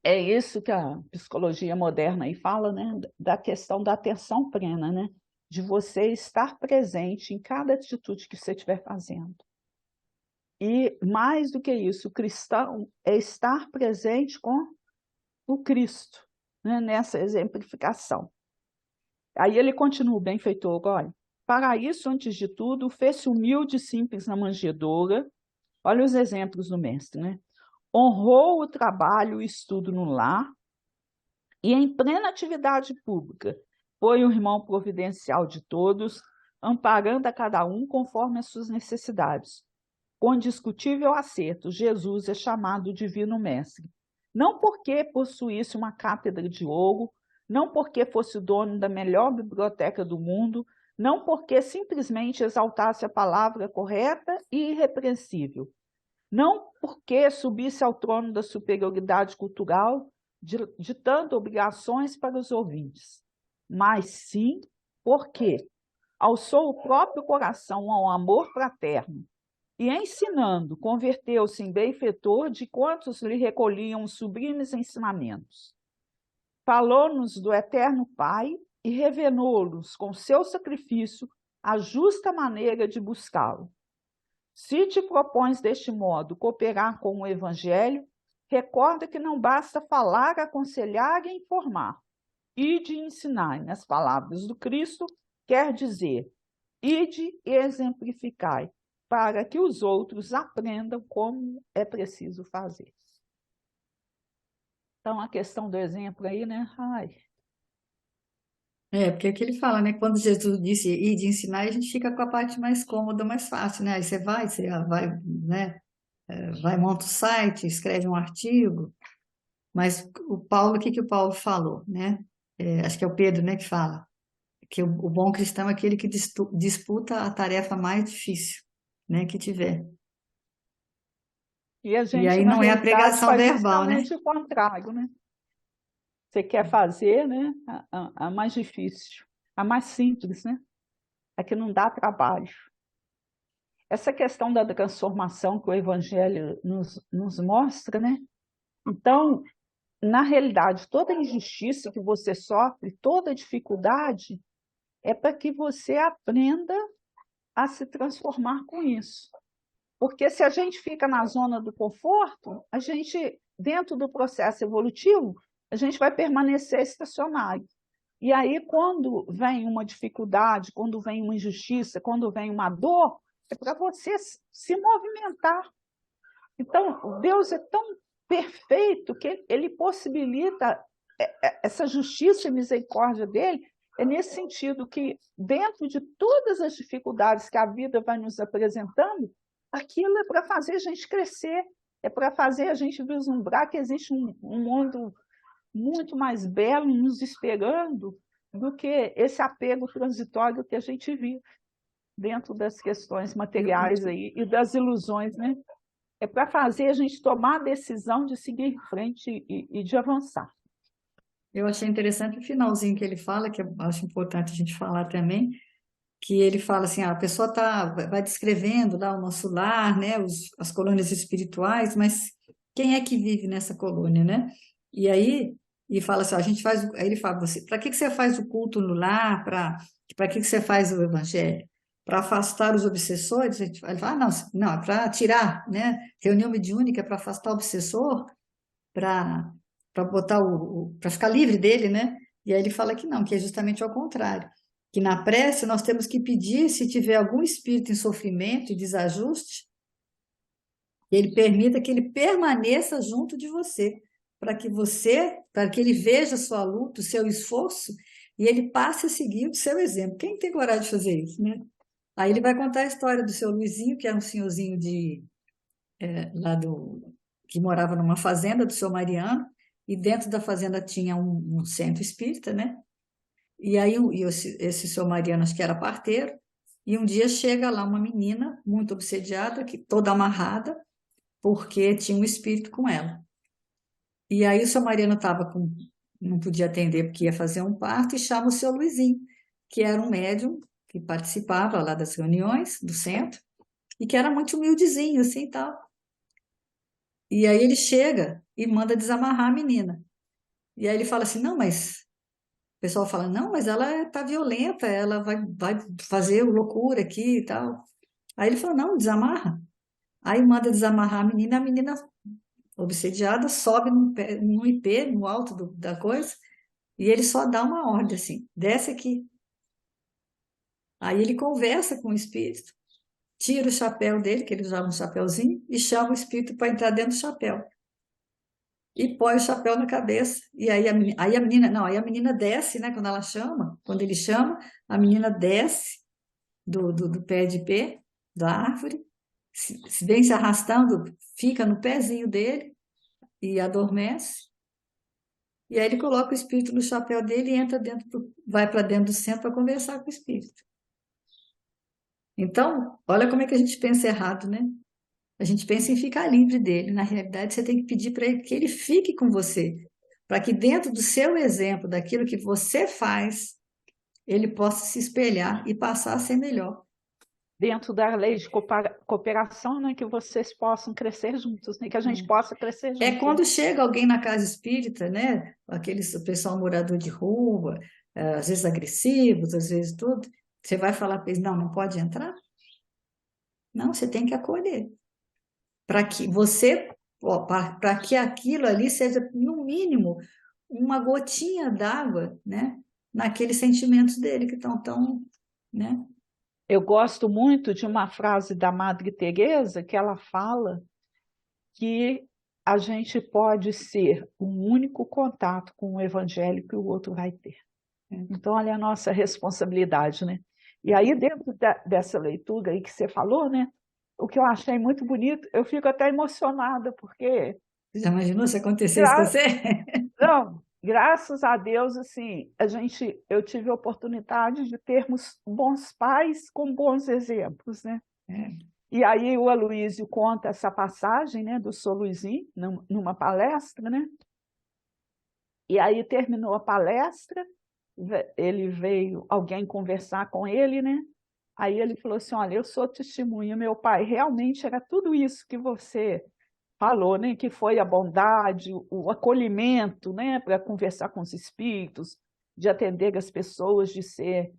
é isso que a psicologia moderna aí fala, né? Da questão da atenção plena, né? De você estar presente em cada atitude que você estiver fazendo. E mais do que isso, o cristão é estar presente com o Cristo, né? Nessa exemplificação. Aí ele continua, o benfeitor, olha, para isso, antes de tudo, fez-se humilde e simples na manjedoura. Olha os exemplos do mestre, né? Honrou o trabalho e o estudo no lar e em plena atividade pública. Foi o irmão providencial de todos, amparando a cada um conforme as suas necessidades. Com indiscutível acerto, Jesus é chamado Divino Mestre. Não porque possuísse uma cátedra de ouro, não porque fosse dono da melhor biblioteca do mundo, não porque simplesmente exaltasse a palavra correta e irrepreensível, não porque subisse ao trono da superioridade cultural, ditando obrigações para os ouvintes, mas sim porque alçou o próprio coração ao amor fraterno e, ensinando, converteu-se em benfeitor de quantos lhe recolhiam os sublimes ensinamentos. Falou-nos do eterno Pai e revelou-nos com seu sacrifício a justa maneira de buscá-lo. Se te propões deste modo cooperar com o Evangelho, recorda que não basta falar, aconselhar e informar. Ide ensinar, nas palavras do Cristo, quer dizer, ide e exemplificai, para que os outros aprendam como é preciso fazer. Então, a questão do exemplo aí, né? Ai, Porque é o que ele fala, né? Quando Jesus disse ir de ensinar, a gente fica com a parte mais cômoda, mais fácil, né? Aí você vai, né? Vai, monta o site, escreve um artigo. Mas o Paulo, o que que o Paulo falou, né? Acho que é o Pedro, né, que fala que o bom cristão é aquele que disputa a tarefa mais difícil, né, que tiver. e a E gente, aí na não é a realidade, pregação faz verbal, né? justamente o contrário, né? Você quer fazer, né? A mais difícil, a mais simples, né? A que não dá trabalho. Essa questão da transformação que o Evangelho nos mostra, né? Então, na realidade, toda injustiça que você sofre, toda dificuldade, é para que você aprenda a se transformar com isso. Porque se a gente fica na zona do conforto, a gente, dentro do processo evolutivo, a gente vai permanecer estacionário. E aí, quando vem uma dificuldade, quando vem uma injustiça, quando vem uma dor, é para você se movimentar. Então, Deus é tão perfeito que ele possibilita essa justiça e misericórdia dele. É nesse sentido que, dentro de todas as dificuldades que a vida vai nos apresentando, aquilo é para fazer a gente crescer, é para fazer a gente vislumbrar que existe um mundo muito mais belo nos esperando do que esse apego transitório que a gente vive dentro das questões materiais aí e das ilusões, né? É para fazer a gente tomar a decisão de seguir em frente e de avançar. Eu achei interessante o finalzinho que ele fala, que eu acho importante a gente falar também, que ele fala assim, a pessoa vai descrevendo lá o nosso lar, né, as colônias espirituais, mas quem é que vive nessa colônia, né? E aí, e fala assim, ó, a gente faz, aí ele fala, você, para que você faz o culto no lar? Para que você faz o evangelho? Para afastar os obsessores? Ele fala, não, não, é para tirar, né? Reunião mediúnica é para afastar o obsessor, para botar para ficar livre dele, né? E aí ele fala que não, que é justamente ao contrário, que na prece nós temos que pedir, se tiver algum espírito em sofrimento e desajuste, que ele permita que ele permaneça junto de você, para que ele veja a sua luta, o seu esforço, e ele passe a seguir o seu exemplo. Quem tem coragem de fazer isso, né? Aí ele vai contar a história do seu Luizinho, que é um senhorzinho lá que morava numa fazenda do seu Mariano, e dentro da fazenda tinha um centro espírita, né? E aí esse seu Mariano, acho que era parteiro, e um dia chega lá uma menina muito obsediada, que toda amarrada, porque tinha um espírito com ela. E aí o seu Mariano não podia atender porque ia fazer um parto, e chama o seu Luizinho, que era um médium que participava lá das reuniões do centro, e que era muito humildezinho, assim, tal. E aí ele chega e manda desamarrar a menina. E aí ele fala assim, não, mas... O pessoal fala, não, mas ela tá violenta, ela vai fazer loucura aqui e tal. Aí ele falou, não, desamarra. Aí manda desamarrar a menina obsediada sobe no IP, no alto da coisa, e ele só dá uma ordem assim, desce aqui. Aí ele conversa com o espírito, tira o chapéu dele, que ele usava um chapéuzinho, e chama o espírito para entrar dentro do chapéu. E põe o chapéu na cabeça. E aí a menina, não, aí a menina desce, né? Quando ele chama, a menina desce do pé de pé, da árvore, se vem se arrastando, fica no pezinho dele e adormece. E aí ele coloca o espírito no chapéu dele e entra vai para dentro do centro para conversar com o espírito. Então, olha como é que a gente pensa errado, né? A gente pensa em ficar livre dele. Na realidade, você tem que pedir para ele que ele fique com você, para que dentro do seu exemplo, daquilo que você faz, ele possa se espelhar e passar a ser melhor. Dentro da lei de cooperação, né, que vocês possam crescer juntos, né, que a gente possa crescer É juntos. quando chega alguém na casa espírita, né? O pessoal morador de rua, às vezes agressivos, às vezes tudo. Você vai falar para eles, não, não pode entrar? Não, você tem que acolher. Para que para que aquilo ali seja, no mínimo, uma gotinha d'água, né? Naqueles sentimentos dele que estão tão, né? Eu gosto muito de uma frase da Madre Teresa que ela fala que a gente pode ser um único contato com o evangelho que o outro vai ter. Então, olha a nossa responsabilidade, né? E aí, dentro dessa leitura aí que você falou, né? O que eu achei muito bonito, eu fico até emocionada, porque Já imaginou se acontecesse com gra você? não, graças a Deus, assim, eu tive a oportunidade de termos bons pais com bons exemplos, né? É, E aí o Aloysio conta essa passagem, né, do São Luizinho, numa palestra, né? E aí terminou a palestra, ele veio alguém conversar com ele, né? Aí ele falou assim, olha, eu sou testemunha, meu pai realmente era tudo isso que você falou, né? Que foi a bondade, o acolhimento, né? Para conversar com os espíritos, de atender as pessoas, de ser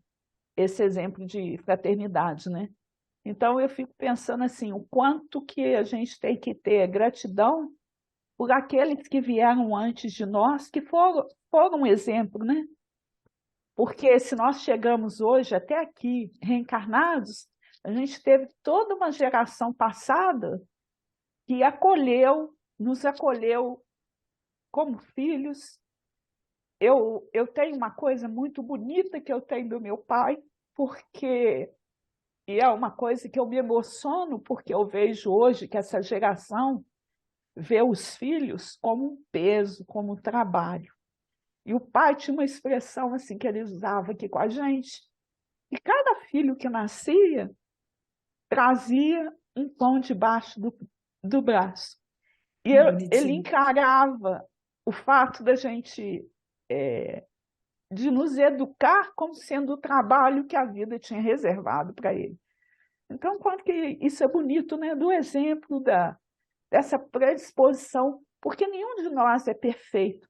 esse exemplo de fraternidade, né? Então eu fico pensando assim, o quanto que a gente tem que ter gratidão por aqueles que vieram antes de nós, que foram um exemplo, né? Porque se nós chegamos hoje até aqui, reencarnados, a gente teve toda uma geração passada que nos acolheu como filhos. Eu tenho uma coisa muito bonita que eu tenho do meu pai, porque, e é uma coisa que eu me emociono, porque eu vejo hoje que essa geração vê os filhos como um peso, como um trabalho. E o pai tinha uma expressão assim que ele usava aqui com a gente, e cada filho que nascia trazia um pão debaixo do braço. E ele bonitinho. encarava o fato da gente de nos educar como sendo o trabalho que a vida tinha reservado para ele. Então, quanto que isso é bonito, né? Do exemplo dessa predisposição, porque nenhum de nós é perfeito,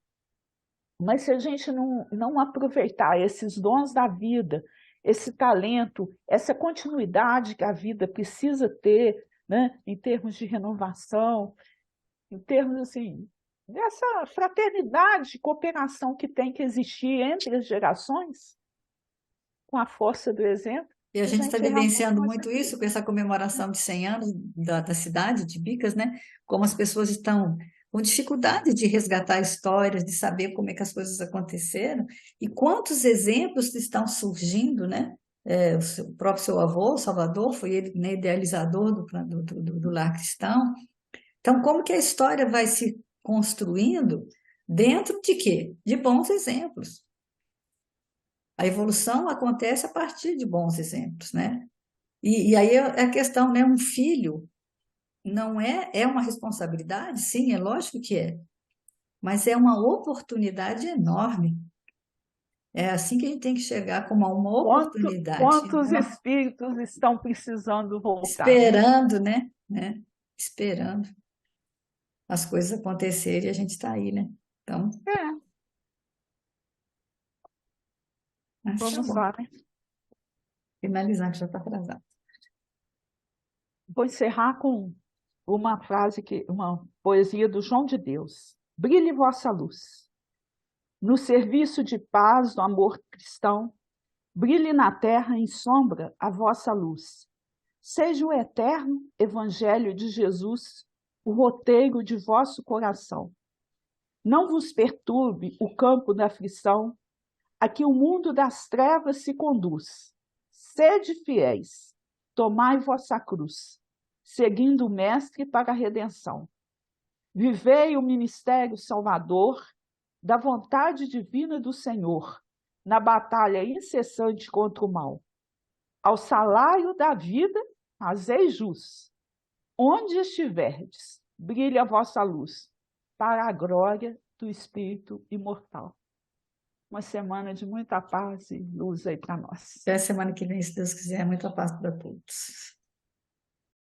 mas se a gente não aproveitar esses dons da vida, esse talento, essa continuidade que a vida precisa ter, né? Em termos de renovação, em termos assim, dessa fraternidade, cooperação que tem que existir entre as gerações, com a força do exemplo, E a a gente está gente realmente vivenciando muito consegue. isso com essa comemoração de 100 anos da cidade de Bicas, né? Como as pessoas estão com dificuldade de resgatar histórias, de saber como é que as coisas aconteceram, e quantos exemplos estão surgindo, né? O próprio seu avô, Salvador, foi ele, né, idealizador do lar cristão. Então, como que a história vai se construindo dentro de quê? De bons exemplos. A evolução acontece a partir de bons exemplos, né? E aí é a questão, né? Um filho não é uma responsabilidade, sim, é lógico que é, mas é uma oportunidade enorme. É assim que a gente tem que chegar como a uma oportunidade, Quantos espíritos estão precisando voltar, né? esperando, né? Esperando as coisas acontecerem e a gente está aí, né? Então, É, acho que tá vamos bom. lá, né? Finalizar que já está atrasado. Vou encerrar com uma frase, uma poesia do João de Deus. Brilhe vossa luz. No serviço de paz, do amor cristão, brilhe na terra em sombra a vossa luz. Seja o eterno Evangelho de Jesus o roteiro de vosso coração. Não vos perturbe o campo da aflição, a que o mundo das trevas se conduz. Sede fiéis, tomai vossa cruz, seguindo o Mestre para a redenção. Vivei o ministério salvador da vontade divina do Senhor, na batalha incessante contra o mal. Ao salário da vida, fazei jus. Onde estiverdes, brilhe a vossa luz, para a glória do Espírito imortal. Uma semana de muita paz e luz aí para nós. Até semana que vem, se Deus quiser, muita paz para todos.